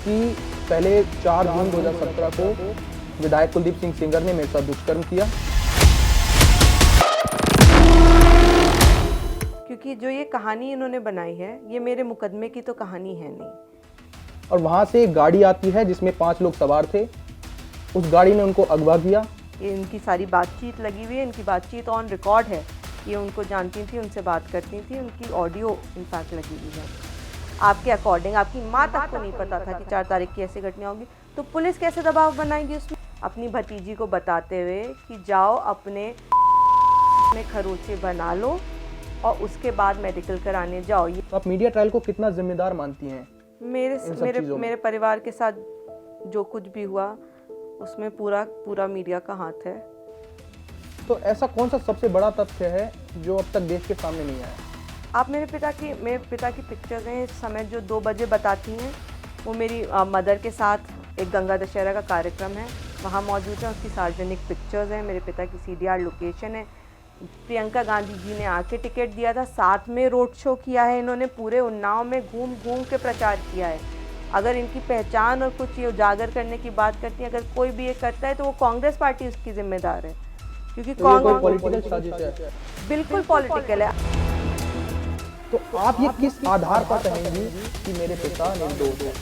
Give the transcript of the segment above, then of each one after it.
कि पहले 4 जून 2017 को विधायक कुलदीप सिंह सेंगर ने मेरे साथ दुष्कर्म किया। क्योंकि जो ये कहानी इन्होंने बनाई है ये मेरे मुकदमे की तो कहानी है नहीं। और वहां से एक गाड़ी आती है जिसमें 5 लोग सवार थे। उस गाड़ी ने उनको अगवा किया। ये इनकी सारी बातचीत लगी हुई है, इनकी बातचीत ऑन रिकॉर्ड है। ये उनको जानती थी, उनसे बात करती थी, उनकी ऑडियो इनफैक्ट लगी हुई है। आपके अकॉर्डिंग आपकी माँ तक को नहीं पता था कि 4 तारीख की ऐसी घटना होगी, तो पुलिस कैसे दबाव बनाएगी उसमें? अपनी भतीजी को बताते हुए कि जाओ अपने में खरोचे बना लो और उसके बाद मेडिकल कराने जाओ। ये आप मीडिया ट्रायल को कितना जिम्मेदार मानती हैं? मेरे परिवार के साथ जो कुछ भी हुआ उसमें पूरा मीडिया का हाथ है। तो ऐसा कौन सा सबसे बड़ा तथ्य है जो अब तक देश के सामने नहीं आया? आप मेरे पिता की पिक्चर्स हैं इस समय जो 2 बजे बताती हैं, वो मेरी मदर के साथ एक गंगा दशहरा का कार्यक्रम है, वहाँ मौजूद है, उसकी सार्वजनिक पिक्चर्स हैं। मेरे पिता की CDR लोकेशन है। प्रियंका गांधी जी ने आके टिकट दिया था, साथ में रोड शो किया है इन्होंने, पूरे उन्नाव में घूम घूम के प्रचार किया है। अगर इनकी पहचान और कुछ ये उजागर करने की बात करती है, अगर कोई भी ये करता है तो वो कांग्रेस पार्टी उसकी जिम्मेदार है, क्योंकि कांग्रेस पॉलिटिकल साजिश है। बिल्कुल पॉलिटिकल है। तो आप ये किस आधार पर कहेंगी कि मेरे पिता निर्दोष हैं?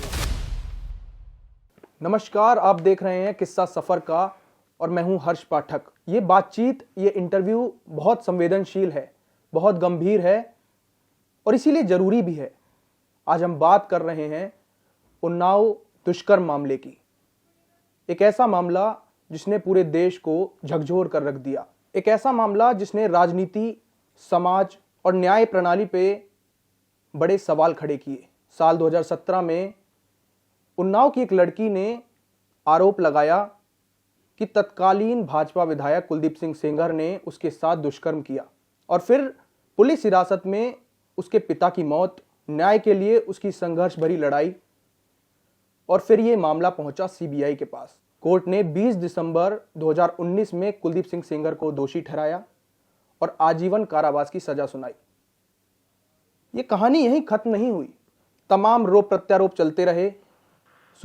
नमस्कार, आप देख रहे हैं किस्सा सफर का और मैं हूं हर्ष पाठक। ये बातचीत, ये इंटरव्यू बहुत संवेदनशील है, बहुत गंभीर है और इसीलिए जरूरी भी है। आज हम बात कर रहे हैं उन्नाव दुष्कर्म मामले की। एक ऐसा मामला जिसने पूरे देश को झकझोर कर रख दिया। एक ऐसा मामला जिसने राजनीति, समाज और न्याय प्रणाली पे बड़े सवाल खड़े किए। साल 2017 में उन्नाव की एक लड़की ने आरोप लगाया कि तत्कालीन भाजपा विधायक कुलदीप सिंह सेंगर ने उसके साथ दुष्कर्म किया और फिर पुलिस हिरासत में उसके पिता की मौत, न्याय के लिए उसकी संघर्ष भरी लड़ाई और फिर ये मामला पहुंचा CBI के पास। कोर्ट ने 20 दिसंबर 2019 में कुलदीप सिंह सेंगर को दोषी ठहराया और आजीवन कारावास की सजा सुनाई। ये कहानी यहीं खत्म नहीं हुई। तमाम आरोप प्रत्यारोप चलते रहे,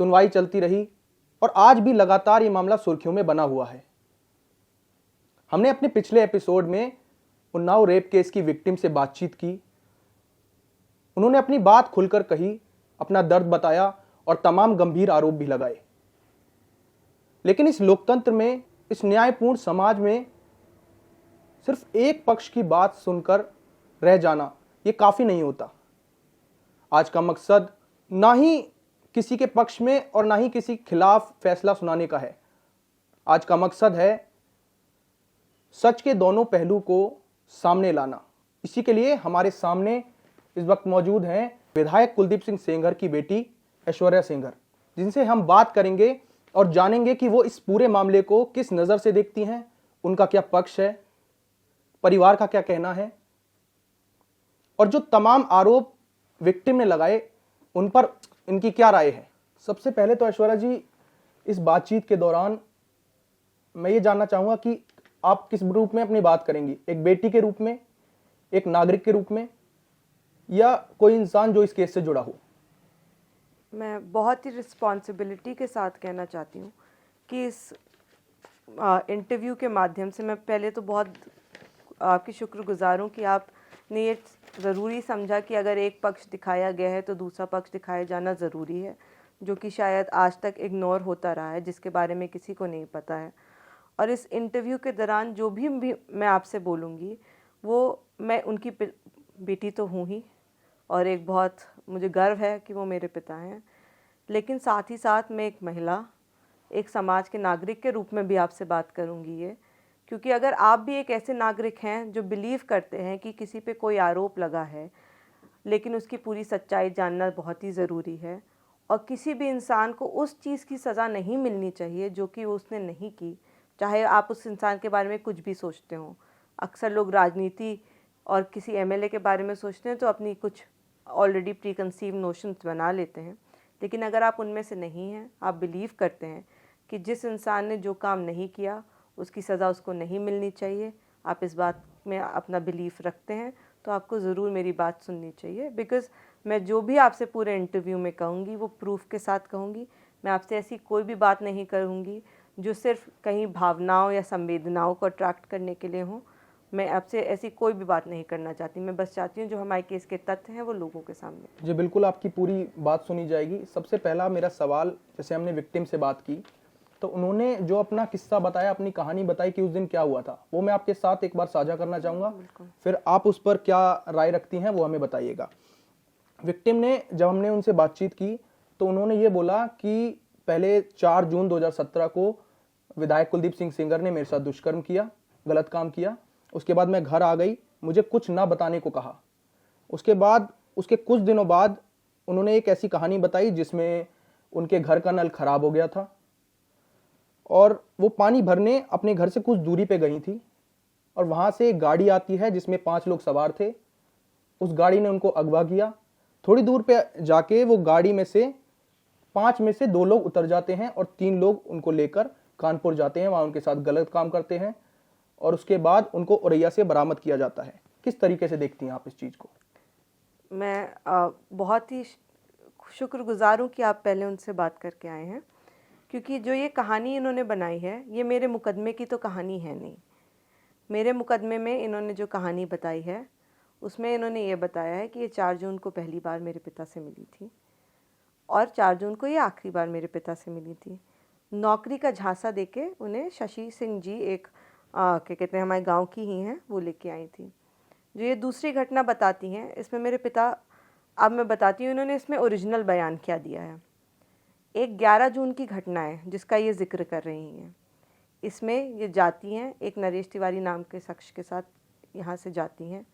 सुनवाई चलती रही और आज भी लगातार ये मामला सुर्खियों में बना हुआ है। हमने अपने पिछले एपिसोड में उन्नाव रेप केस की विक्टिम से बातचीत की। उन्होंने अपनी बात खुलकर कही, अपना दर्द बताया और तमाम गंभीर आरोप भी लगाए। लेकिन इस लोकतंत्र में, इस न्यायपूर्ण समाज में सिर्फ एक पक्ष की बात सुनकर रह जाना ये काफी नहीं होता। आज का मकसद ना ही किसी के पक्ष में और ना ही किसी खिलाफ फैसला सुनाने का है। आज का मकसद है सच के दोनों पहलू को सामने लाना। इसी के लिए हमारे सामने इस वक्त मौजूद हैं विधायक कुलदीप सिंह सेंगर की बेटी ऐश्वर्या सेंगर, जिनसे हम बात करेंगे और जानेंगे कि वो इस पूरे मामले को किस नजर से देखती हैं, उनका क्या पक्ष है, परिवार का क्या कहना है और जो तमाम आरोप विक्टिम ने लगाए उन पर इनकी क्या राय है। सबसे पहले तो ऐश्वर्या जी, इस बातचीत के दौरान मैं ये जानना चाहूंगा कि आप किस रूप में अपनी बात करेंगी, एक बेटी के रूप में, एक नागरिक के रूप में, या कोई इंसान जो इस केस से जुड़ा हो? मैं बहुत ही रिस्पॉन्सिबिलिटी के साथ कहना चाहती हूँ कि इस इंटरव्यू के माध्यम से मैं पहले तो बहुत आपकी शुक्रगुजार हूँ कि आपने ये ज़रूरी समझा कि अगर एक पक्ष दिखाया गया है तो दूसरा पक्ष दिखाया जाना ज़रूरी है, जो कि शायद आज तक इग्नोर होता रहा है, जिसके बारे में किसी को नहीं पता है। और इस इंटरव्यू के दौरान जो भी मैं आपसे बोलूँगी वो, मैं उनकी बेटी तो हूँ ही और एक बहुत मुझे गर्व है कि वो मेरे पिता हैं, लेकिन साथ ही साथ मैं एक महिला, एक समाज के नागरिक के रूप में भी आपसे बात करूँगी ये, क्योंकि अगर आप भी एक ऐसे नागरिक हैं जो बिलीव करते हैं कि किसी पे कोई आरोप लगा है लेकिन उसकी पूरी सच्चाई जानना बहुत ही ज़रूरी है और किसी भी इंसान को उस चीज़ की सज़ा नहीं मिलनी चाहिए जो कि उसने नहीं की, चाहे आप उस इंसान के बारे में कुछ भी सोचते हो। अक्सर लोग राजनीति और किसी MLA के बारे में सोचते हैं तो अपनी कुछ ऑलरेडी प्री कंसीव नोशंस बना लेते हैं, लेकिन अगर आप उनमें से नहीं हैं, आप बिलीव करते हैं कि जिस इंसान ने जो काम नहीं किया उसकी सज़ा उसको नहीं मिलनी चाहिए, आप इस बात में अपना बिलीफ रखते हैं, तो आपको ज़रूर मेरी बात सुननी चाहिए। बिकॉज़ मैं जो भी आपसे पूरे इंटरव्यू में कहूँगी वो प्रूफ के साथ कहूँगी। मैं आपसे ऐसी कोई भी बात नहीं करूँगी जो सिर्फ कहीं भावनाओं या संवेदनाओं को अट्रैक्ट करने के लिए हो। मैं आपसे ऐसी कोई भी बात नहीं करना चाहती। मैं बस चाहती हूँ जो हमारे केस के तथ्य हैं वो लोगों के सामने। जी बिल्कुल, आपकी पूरी बात सुनी जाएगी। सबसे पहला मेरा सवाल, जैसे हमने विक्टिम से बात की तो उन्होंने जो अपना किस्सा बताया, अपनी कहानी बताई कि उस दिन क्या हुआ था, वो मैं आपके साथ एक बार साझा करना चाहूँगा। फिर आप उस पर क्या राय रखती हैं वो हमें बताइएगा। विक्टिम ने, जब हमने उनसे बातचीत की तो उन्होंने ये बोला कि पहले 4 जून 2017 को विधायक कुलदीप सिंह सेंगर ने मेरे साथ दुष्कर्म किया, गलत काम किया। उसके बाद मैं घर आ गई, मुझे कुछ ना बताने को कहा। उसके बाद उसके कुछ दिनों बाद उन्होंने एक ऐसी कहानी बताई जिसमें उनके घर का नल खराब हो गया था और वो पानी भरने अपने घर से कुछ दूरी पे गई थी और वहां से एक गाड़ी आती है जिसमें 5 लोग सवार थे। उस गाड़ी ने उनको अगवा किया। थोड़ी दूर पे जाके वो गाड़ी में से 5 में से 2 लोग उतर जाते हैं और 3 लोग उनको लेकर कानपुर जाते हैं, वहां उनके साथ गलत काम करते हैं और उसके बाद उनको औरैया से बरामद किया जाता है। किस तरीके से देखती हैं आप इस चीज़ को? मैं बहुत ही शुक्रगुजार हूँ कि आप पहले उनसे बात करके आए हैं, क्योंकि जो ये कहानी इन्होंने बनाई है ये मेरे मुकदमे की तो कहानी है नहीं। मेरे मुकदमे में इन्होंने जो कहानी बताई है उसमें इन्होंने ये बताया है कि ये 4 जून को पहली बार मेरे पिता से मिली थी और 4 जून को ये आखिरी बार मेरे पिता से मिली थी। नौकरी का झांसा देके उन्हें शशि सिंह जी, एक क्या कहते हैं, हमारे गांव की ही हैं, वो लेके आई थी। जो ये दूसरी घटना बताती हैं इसमें मेरे पिता, अब मैं बताती हूँ इन्होंने इसमें ओरिजिनल बयान क्या दिया है। एक 11 जून की घटना है जिसका ये जिक्र कर रही हैं। इसमें ये जाती हैं एक नरेश तिवारी नाम के शख्स के साथ, यहाँ से जाती हैं।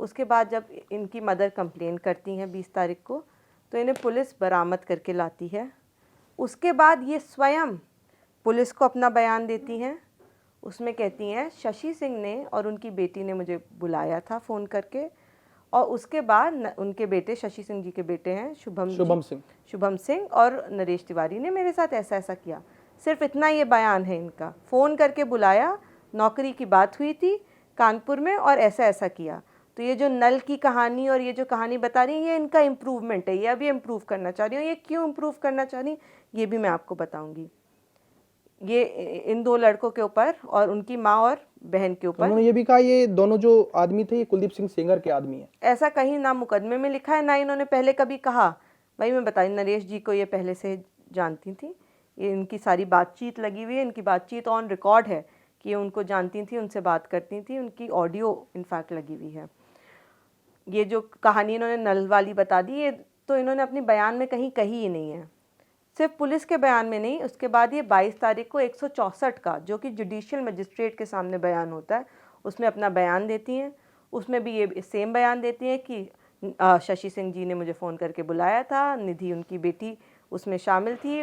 उसके बाद जब इनकी मदर कंप्लेन करती हैं 20 तारीख को, तो इन्हें पुलिस बरामद करके लाती है। उसके बाद ये स्वयं पुलिस को अपना बयान देती हैं। उसमें कहती हैं शशि सिंह ने और उनकी बेटी ने मुझे बुलाया था फ़ोन करके, और उसके बाद उनके बेटे, शशि सिंह जी के बेटे हैं शुभम सिंह और नरेश तिवारी ने मेरे साथ ऐसा ऐसा किया। सिर्फ इतना ये बयान है इनका। फ़ोन करके बुलाया, नौकरी की बात हुई थी कानपुर में और ऐसा ऐसा किया। तो ये जो नल की कहानी और ये जो कहानी बता रही है ये इनका इम्प्रूवमेंट है, ये अभी इम्प्रूव करना चाह रही हूँ। ये क्यों इम्प्रूव करना चाह रही ये भी मैं आपको बताऊँगी। ये इन 2 लड़कों के ऊपर और उनकी माँ और बहन के ऊपर, उन्होंने ये भी कहा ये दोनों जो आदमी थे ये कुलदीप सिंह सेंगर के आदमी हैं। ऐसा कहीं ना मुकदमे में लिखा है ना इन्होंने पहले कभी कहा। भाई मैं बताई, नरेश जी को ये पहले से जानती थी, ये इनकी सारी बातचीत लगी हुई है, इनकी बातचीत ऑन रिकॉर्ड है कि ये उनको जानती थी, उनसे बात करती थी, उनकी ऑडियो इनफैक्ट लगी हुई है। ये जो कहानी इन्होंने नल वाली बता दी, ये तो इन्होंने अपनी बयान में कहीं कही ही नहीं है। सिर्फ पुलिस के बयान में नहीं, उसके बाद ये 22 तारीख को 164 का, जो कि जुडिशियल मजिस्ट्रेट के सामने बयान होता है, उसमें अपना बयान देती हैं। उसमें भी ये सेम बयान देती हैं कि शशि सिंह जी ने मुझे फ़ोन करके बुलाया था, निधि उनकी बेटी उसमें शामिल थी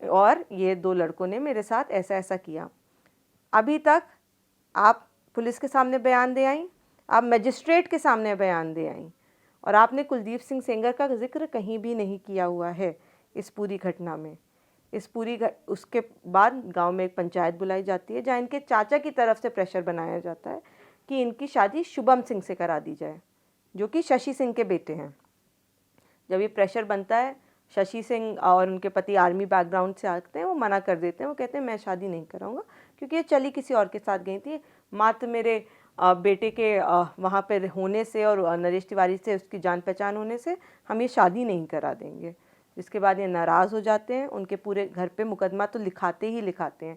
और ये 2 लड़कों ने मेरे साथ ऐसा ऐसा किया। अभी तक आप पुलिस के सामने बयान दे आई, आप मजिस्ट्रेट के सामने बयान दे आई, और आपने कुलदीप सिंह सेंगर का जिक्र कहीं भी नहीं किया हुआ है इस पूरी घटना में। उसके बाद गांव में एक पंचायत बुलाई जाती है जहां इनके चाचा की तरफ से प्रेशर बनाया जाता है कि इनकी शादी शुभम सिंह से करा दी जाए, जो कि शशि सिंह के बेटे हैं। जब ये प्रेशर बनता है, शशि सिंह और उनके पति आर्मी बैकग्राउंड से आते हैं, वो मना कर देते हैं। वो कहते हैं मैं शादी नहीं कराऊंगा, क्योंकि ये चली किसी और के साथ गई थी। मात्र मेरे बेटे के वहाँ पर होने से और नरेश तिवारी से उसकी जान पहचान होने से हम ये शादी नहीं करा देंगे। जिसके बाद ये नाराज़ हो जाते हैं, उनके पूरे घर पे मुकदमा तो लिखाते ही लिखाते हैं।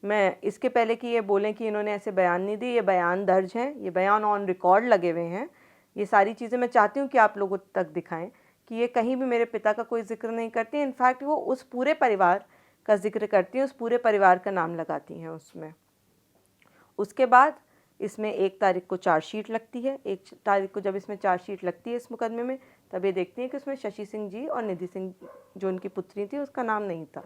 मैं इसके पहले कि ये बोलें कि इन्होंने ऐसे बयान नहीं दिए, ये बयान दर्ज हैं, ये बयान ऑन रिकॉर्ड लगे हुए हैं। ये सारी चीज़ें मैं चाहती हूँ कि आप लोगों तक दिखाएं कि ये कहीं भी मेरे पिता का कोई जिक्र नहीं करती हैं। इनफैक्ट वो उस पूरे परिवार का जिक्र करती हैं, उस पूरे परिवार का नाम लगाती हैं उसमें। उसके बाद इसमें 1 तारीख को चार्जशीट लगती है। 1 तारीख को जब इसमें चार्जशीट लगती है इस मुकदमे में, तब ये देखती हैं कि उसमें शशि सिंह जी और निधि सिंह जो उनकी पुत्री थी उसका नाम नहीं था।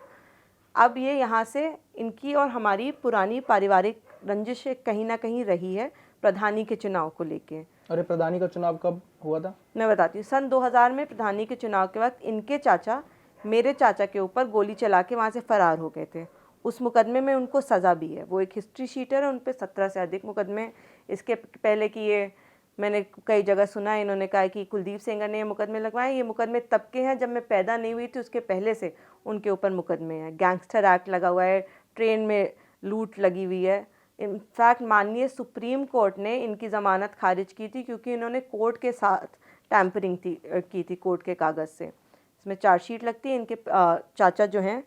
अब ये यहाँ से इनकी और हमारी पुरानी पारिवारिक रंजिश कहीं ना कहीं रही है प्रधानी के चुनाव को लेके। अरे प्रधानी का चुनाव कब हुआ था? मैं बताती हूँ। सन 2000 में प्रधानी के चुनाव के वक्त इनके चाचा मेरे चाचा के ऊपर गोली चला के वहाँ से फरार हो गए थे। उस मुकदमे में उनको सज़ा भी है। वो एक हिस्ट्री शीटर है, उन पर 17 से अधिक मुकदमे। इसके पहले कि ये मैंने कई जगह सुना है, इन्होंने कहा है कि कुलदीप सेंगर ने ये मुकदमे लगवाए, ये मुकदमे तब के हैं जब मैं पैदा नहीं हुई थी, उसके पहले से उनके ऊपर मुकदमे हैं। गैंगस्टर एक्ट लगा हुआ है, ट्रेन में लूट लगी हुई है। इनफैक्ट माननीय सुप्रीम कोर्ट ने इनकी ज़मानत खारिज की थी क्योंकि इन्होंने कोर्ट के साथ टैंपरिंग की थी कोर्ट के कागज़ से। इसमें चार्जशीट लगती है। इनके चाचा जो हैं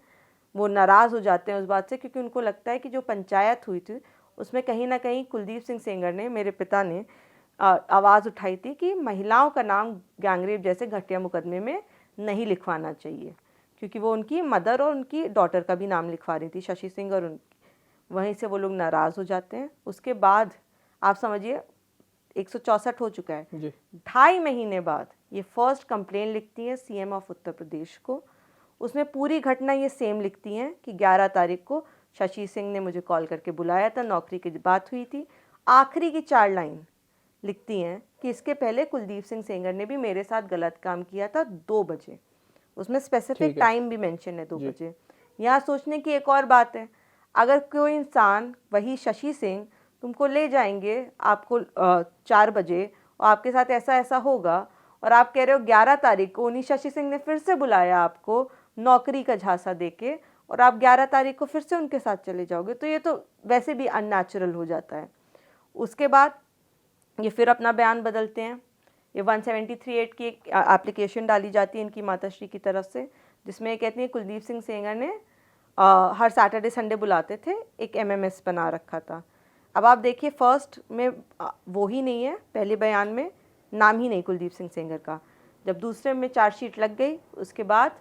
वो नाराज़ हो जाते हैं उस बात से, क्योंकि उनको लगता है कि जो पंचायत हुई थी उसमें कहीं ना कहीं कुलदीप सिंह सेंगर ने, मेरे पिता ने, आवाज़ उठाई थी कि महिलाओं का नाम गैंगरेप जैसे घटिया मुकदमे में नहीं लिखवाना चाहिए, क्योंकि वो उनकी मदर और उनकी डॉटर का भी नाम लिखवा रही थी, शशि सिंह और उनकी। वहीं से वो लोग नाराज़ हो जाते हैं। उसके बाद आप समझिए 164 हो चुका है जी। 2.5 महीने बाद ये फर्स्ट कंप्लेन लिखती है सीएम ऑफ उत्तर प्रदेश को। उसमें पूरी घटना ये सेम लिखती हैं कि 11 तारीख को शशि सिंह ने मुझे कॉल करके बुलाया था, नौकरी की बात हुई थी। आखिरी की 4 लाइन लिखती हैं कि इसके पहले कुलदीप सिंह सेंगर ने भी मेरे साथ गलत काम किया था 2 बजे। उसमें स्पेसिफिक टाइम भी मेंशन है 2 बजे। यहाँ सोचने की एक और बात है, अगर कोई इंसान, वही शशि सिंह, तुमको ले जाएंगे आपको 4 बजे और आपके साथ ऐसा ऐसा होगा, और आप कह रहे हो 11 तारीख को उन्हीं शशि सिंह ने फिर से बुलाया आपको नौकरी का झांसा देके, और आप 11 तारीख को फिर से उनके साथ चले जाओगे, तो ये तो वैसे भी अननेचुरल हो जाता है। उसके बाद ये फिर अपना बयान बदलते हैं। ये 173(8) की एक एप्लीकेशन डाली जाती है इनकी माताश्री की तरफ से, जिसमें ये कहती हैं कुलदीप सिंह सेंगर ने हर सैटरडे संडे बुलाते थे, एक एमएमएस बना रखा था। अब आप देखिए फर्स्ट में वो ही नहीं है, पहले बयान में नाम ही नहीं कुलदीप सिंह सेंगर का। जब दूसरे में चार्जशीट लग गई, उसके बाद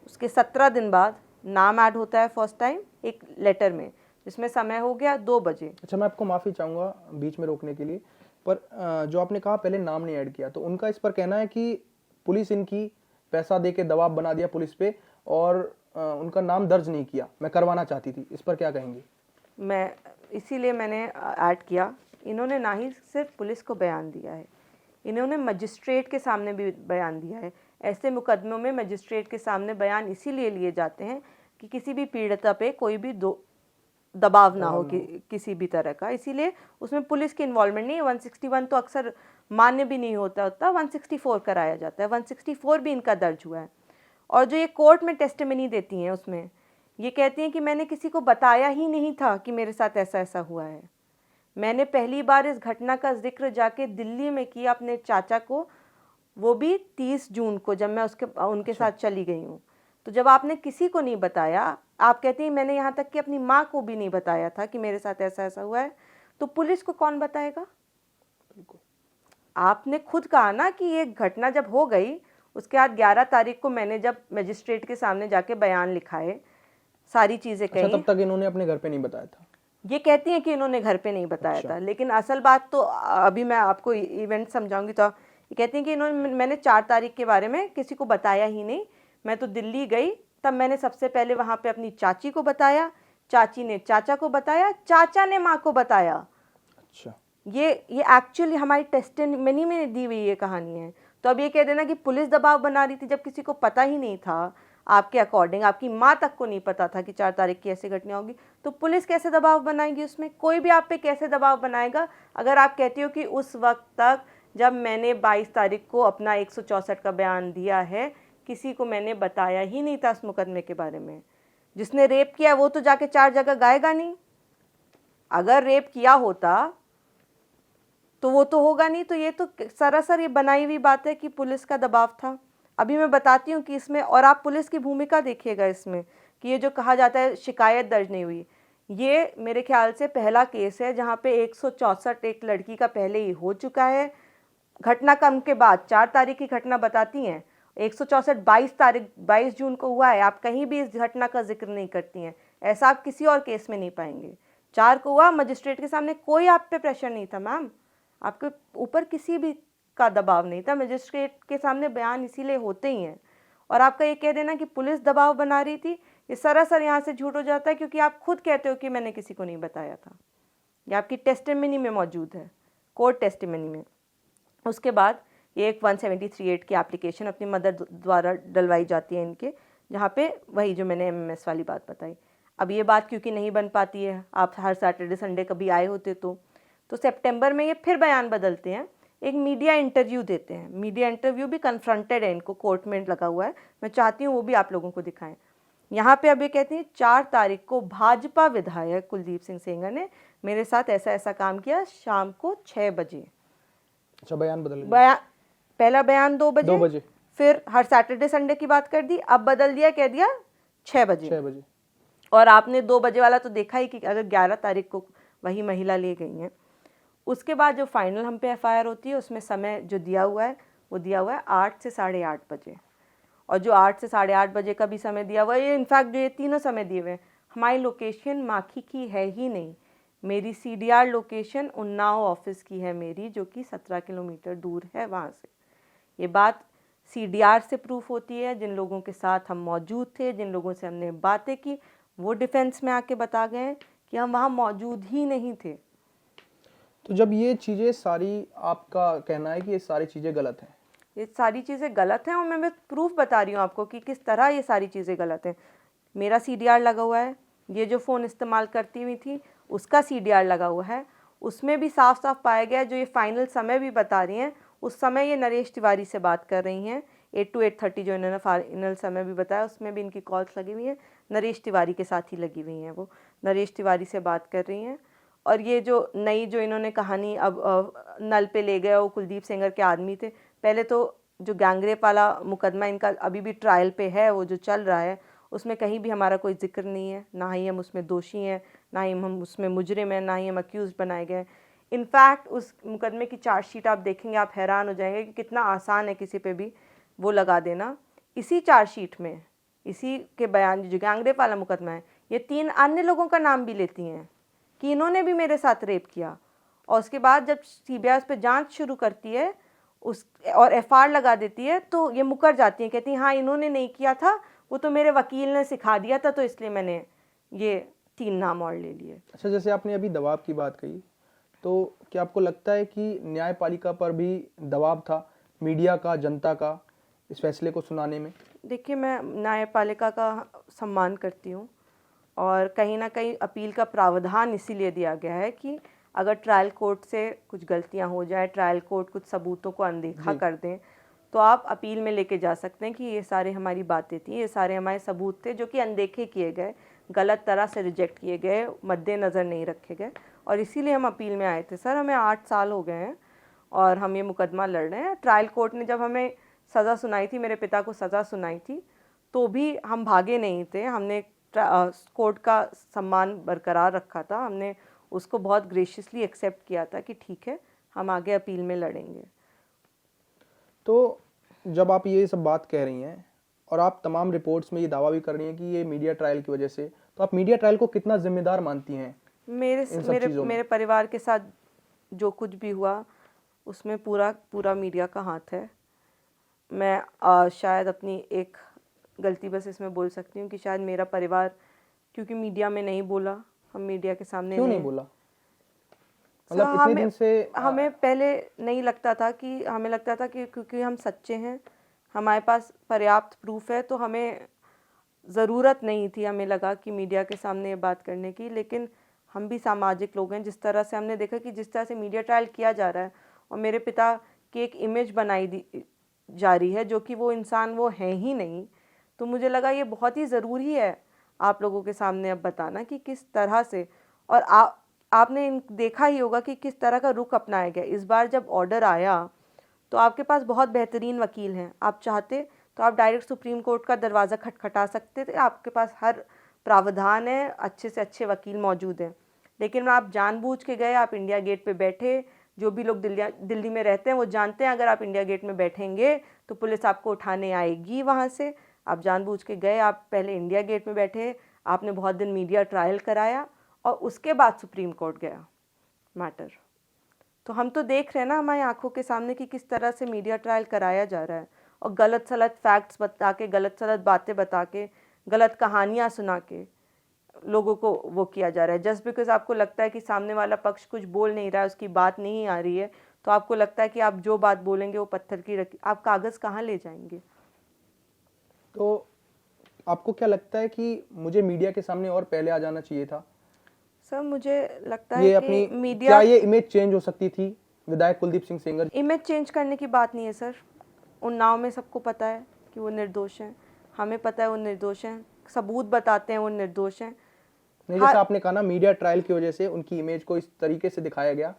उसके 17 दिन बाद नाम ऐड होता है फर्स्ट टाइम एक लेटर में, जिसमें समय हो गया 2 बजे। अच्छा, मैं आपको माफ़ी चाहूँगा बीच में रोकने के लिए, पर जो आपने कहा पहले नाम नहीं ऐड किया, तो उनका इस पर कहना है कि पुलिस इनकी पैसा दे के दबाव बना दिया पुलिस पे, और उनका नाम दर्ज नहीं किया। मैं करवाना चाहती थी, इस पर क्या कहेंगे? मैं इसीलिए मैंने ऐड किया। इन्होंने ना ही सिर्फ पुलिस को बयान दिया है, इन्होंने मजिस्ट्रेट के सामने भी बयान दिया है। ऐसे मुकदमों में मजिस्ट्रेट के सामने बयान इसीलिए लिए जाते हैं कि किसी भी पीड़िता पे कोई भी दबाव ना हो कि किसी भी तरह का, इसीलिए उसमें पुलिस की इन्वॉल्वमेंट नहीं है। 161 तो अक्सर मान्य भी नहीं होता 164 कराया जाता है। 164 भी इनका दर्ज हुआ है। और जो ये कोर्ट में टेस्टिमनी देती हैं उसमें ये कहती हैं कि मैंने किसी को बताया ही नहीं था कि मेरे साथ ऐसा ऐसा हुआ है। मैंने पहली बार इस घटना का जिक्र जाके दिल्ली में किया अपने चाचा को, वो भी 30 जून को, जब मैं उनके साथ चली गई हूँ। तो जब आपने किसी को नहीं बताया, आप कहती हैं मैंने यहाँ तक कि अपनी माँ को भी नहीं बताया था कि मेरे साथ ऐसा ऐसा हुआ है, तो पुलिस को कौन बताएगा? आपने खुद कहा ना कि ये घटना जब हो गई, उसके बाद 11 तारीख को मैंने जब मजिस्ट्रेट के सामने जाके बयान लिखाए, सारी चीज़ें कही। अच्छा, तब तक इन्होंने अपने घर पे नहीं बताया था? ये कहती हैं कि इन्होंने घर पे नहीं बताया था, लेकिन असल बात तो अभी मैं आपको इवेंट समझाऊंगी। तो ये कहती हैं कि मैंने 4 तारीख के बारे में किसी को बताया ही नहीं। मैं तो दिल्ली गई, तब मैंने सबसे पहले वहाँ पे अपनी चाची को बताया, चाची ने चाचा को बताया, चाचा ने माँ को बताया। अच्छा, ये एक्चुअली हमारी टेस्टिमनी में दी हुई ये कहानी है। तो अब ये कह देना कि पुलिस दबाव बना रही थी, जब किसी को पता ही नहीं था आपके अकॉर्डिंग, आपकी माँ तक को नहीं पता था कि 4 तारीख की ऐसी घटना होगी, तो पुलिस कैसे दबाव बनाएगी? उसमें कोई भी आप पे कैसे दबाव बनाएगा अगर आप कहती हो कि उस वक्त तक जब मैंने 22 तारीख को अपना 164 का बयान दिया है, किसी को मैंने बताया ही नहीं था उस मुकदमे के बारे में। जिसने रेप किया वो तो जाके 4 जगह गाएगा नहीं। अगर रेप किया होता तो वो तो होगा नहीं। तो ये तो सरासर ये बनाई हुई बात है कि पुलिस का दबाव था। अभी मैं बताती हूँ कि इसमें, और आप पुलिस की भूमिका देखिएगा इसमें, कि ये जो कहा जाता है शिकायत दर्ज नहीं हुई, ये मेरे ख्याल से पहला केस है जहाँ पे 164 एक लड़की का पहले ही हो चुका है। घटनाक्रम के बाद 4 तारीख की घटना बताती हैं, 164 22 जून को हुआ है। आप कहीं भी इस घटना का जिक्र नहीं करती हैं। ऐसा आप किसी और केस में नहीं पाएंगे। 4 को हुआ, मजिस्ट्रेट के सामने कोई आप पे प्रेशर नहीं था मैम, आपके ऊपर किसी भी का दबाव नहीं था। मजिस्ट्रेट के सामने बयान इसीलिए होते ही हैं। और आपका ये कह देना कि पुलिस दबाव बना रही थी, ये सरासर यहाँ से झूठ हो जाता है, क्योंकि आप खुद कहते हो कि मैंने किसी को नहीं बताया था। ये आपकी टेस्टिमनी में मौजूद है, कोर्ट टेस्टिमनी में। उसके बाद ये एक 173(8) की एप्लीकेशन अपनी मदर द्वारा डलवाई जाती है इनके, जहाँ पे वही जो मैंने एमएमएस वाली बात बताई। अब ये बात क्योंकि नहीं बन पाती है, आप हर सैटरडे संडे कभी आए होते तो सितंबर में ये फिर बयान बदलते हैं। एक मीडिया इंटरव्यू देते हैं। मीडिया इंटरव्यू भी कन्फ्रंटेड है, इनको कोर्ट में लगा हुआ है, मैं चाहती हूँ वो भी आप लोगों को दिखाएं। यहाँ पे अब ये कहती हैं 4 तारीख को भाजपा विधायक कुलदीप सिंह सेंगर ने मेरे साथ ऐसा ऐसा काम किया शाम को 6 बजे। अच्छा, बयान बदल गया। पहला बयान 2 बजे, 2 बजे, फिर हर सैटरडे संडे की बात कर दी, अब बदल दिया, कह दिया 6 बजे। 6 बजे। और आपने 2 बजे वाला तो देखा ही कि अगर 11 तारीख को वही महिला ले गई हैं। उसके बाद जो फाइनल हम पे एफआईआर होती है उसमें समय जो दिया हुआ है वो दिया हुआ है 8 से 8:30 बजे, और जो 8 से 8:30 बजे का भी समय दिया हुआ है, ये इनफैक्ट जो ये तीनों समय दिए हुए हैं, हमारी लोकेशन माखी की है ही नहीं। मेरी सीडीआर लोकेशन उन्नाव ऑफिस की है मेरी, जो कि 17 किलोमीटर दूर है वहाँ से। ये बात सीडीआर से प्रूफ होती है। जिन लोगों के साथ हम मौजूद थे, जिन लोगों से हमने बातें की, वो डिफेंस में आके बता गए हैं कि हम वहाँ मौजूद ही नहीं थे। तो जब ये चीज़ें सारी, आपका कहना है कि ये सारी चीज़ें गलत हैं? ये सारी चीज़ें गलत हैं, और मैं प्रूफ बता रही हूँ आपको कि किस तरह ये सारी चीज़ें गलत हैं। मेरा सीडीआर लगा हुआ है, ये जो फ़ोन इस्तेमाल करती हुई थी उसका सीडीआर लगा हुआ है, उसमें भी साफ साफ पाया गया, जो ये फाइनल समय भी बता रही हैं उस समय ये नरेश तिवारी से बात कर रही हैं। 8 to 8:30 जो इन्होंने फाइनल समय भी बताया उसमें भी इनकी कॉल्स लगी हुई हैं, नरेश तिवारी के साथ ही लगी हुई हैं। वो नरेश तिवारी से बात कर रही हैं। और ये जो नई जो इन्होंने कहानी अब नल पे ले गए, वो कुलदीप सेंगर के आदमी थे। पहले तो जो गैंगरेप वाला मुकदमा इनका अभी भी ट्रायल पे है, वो जो चल रहा है, उसमें कहीं भी हमारा कोई जिक्र नहीं है, ना ही हम उसमें दोषी हैं, ना ही हम उसमें मुजरिम हैं, ना ही हम अक्यूज़ बनाए गए। इनफैक्ट उस मुकदमे की चार्जशीट आप देखेंगे, आप हैरान हो जाएंगे कि कितना आसान है किसी पे भी वो लगा देना। इसी चार्जशीट में, इसी के बयान, जो गैंगरेप वाला मुकदमा है, ये 3 अन्य लोगों का नाम भी लेती हैं कि इन्होंने भी मेरे साथ रेप किया। और उसके बाद जब सीबीआई उस पर जाँच शुरू करती है उस और एफआईआर लगा देती है, तो ये मुकर जाती हैं, कहती हैं हाँ इन्होंने नहीं किया था, वो तो मेरे वकील ने सिखा दिया था, तो इसलिए मैंने ये 3 नाम और ले लिए। अच्छा, जैसे आपने अभी दबाव की बात कही, तो क्या आपको लगता है कि न्यायपालिका पर भी दबाव था, मीडिया का, जनता का, इस फैसले को सुनाने में? देखिए, मैं न्यायपालिका का सम्मान करती हूँ, और कहीं ना कहीं अपील का प्रावधान इसीलिए दिया गया है कि अगर ट्रायल कोर्ट से कुछ गलतियाँ हो जाए, ट्रायल कोर्ट कुछ सबूतों को अनदेखा कर दें, तो आप अपील में लेके जा सकते हैं कि ये सारे हमारी बातें थी, ये सारे हमारे सबूत थे जो कि अनदेखे किए गए, गलत तरह से रिजेक्ट किए गए, मद्देनज़र नहीं रखे गए, और इसीलिए हम अपील में आए थे। सर, हमें 8 साल हो गए हैं और हम ये मुकदमा लड़ रहे हैं। ट्रायल कोर्ट ने जब हमें सज़ा सुनाई थी, मेरे पिता को सज़ा सुनाई थी, तो भी हम भागे नहीं थे। हमने कोर्ट का सम्मान बरकरार रखा था, हमने उसको बहुत ग्रेशियसली एक्सेप्ट किया था कि ठीक है, हम आगे अपील में लड़ेंगे। तो जब आप ये सब बात कह रही हैं और आप तमाम रिपोर्ट्स में ये दावा भी कर रही हैं कि ये मीडिया ट्रायल की वजह से, तो आप मीडिया ट्रायल को कितना जिम्मेदार मानती हैं? मेरे परिवार के साथ जो कुछ भी हुआ उसमें पूरा मीडिया का हाथ है। मैं शायद अपनी एक गलती बस इसमें बोल सकती हूँ कि शायद मेरा परिवार क्योंकि मीडिया में नहीं बोला, हम मीडिया के सामने क्यों नहीं बोला? मतलब इतने दिन से हमें पहले नहीं लगता था कि, हमें लगता था कि क्योंकि हम सच्चे हैं, हमारे पास पर्याप्त प्रूफ है, तो हमें ज़रूरत नहीं थी, हमें लगा कि मीडिया के सामने ये बात करने की। लेकिन हम भी सामाजिक लोग हैं, जिस तरह से हमने देखा कि जिस तरह से मीडिया ट्रायल किया जा रहा है और मेरे पिता की एक इमेज बनाई जा रही है जो कि वो इंसान वो है ही नहीं, तो मुझे लगा ये बहुत ही ज़रूरी है आप लोगों के सामने अब बताना कि किस तरह से, और आपने देखा ही होगा कि किस तरह का रुख अपनाया गया। इस बार जब ऑर्डर आया तो आपके पास बहुत बेहतरीन वकील हैं, आप चाहते तो आप डायरेक्ट सुप्रीम कोर्ट का दरवाज़ा खटखटा सकते थे, आपके पास हर प्रावधान है, अच्छे से अच्छे वकील मौजूद हैं। लेकिन आप जानबूझ के गए, आप इंडिया गेट पे बैठे। जो भी लोग दिल्ली में रहते हैं वो जानते हैं अगर आप इंडिया गेट में बैठेंगे तो पुलिस आपको उठाने आएगी वहाँ से। आप जानबूझ के गए, आप पहले इंडिया गेट में बैठे, आपने बहुत दिन मीडिया ट्रायल कराया और उसके बाद सुप्रीम कोर्ट गया मैटर। तो हम तो देख रहे हैं ना हमारी आंखों के सामने कि किस तरह से मीडिया ट्रायल कराया जा रहा है, और गलत सलत फैक्ट्स बता के, गलत सलत बातें बता के, गलत कहानियाँ सुना के लोगों को वो किया जा रहा है। जस्ट बिकॉज आपको लगता है कि सामने वाला पक्ष कुछ बोल नहीं रहा है, उसकी बात नहीं आ रही है, तो आपको लगता है कि आप जो बात बोलेंगे वो पत्थर की रखी, आप कागज़ कहाँ ले जाएंगे? तो आपको क्या लगता है कि मुझे मीडिया के सामने और पहले आ जाना चाहिए था? सर, मुझे लगता है कि मीडिया, क्या ये इमेज चेंज हो सकती थी? विधायक कुलदीप सिंह सेंगर। इमेज चेंज करने की बात नहीं है सर। उन्नाव में सबको पता है कि वो निर्दोष हैं, हमें पता है वो निर्दोष हैं, सबूत बताते हैं वो निर्दोष हैं। नहीं, जैसा आपने कहा ना, मीडिया ट्रायल की वजह से उनकी इमेज को इस तरीके से दिखाया गया,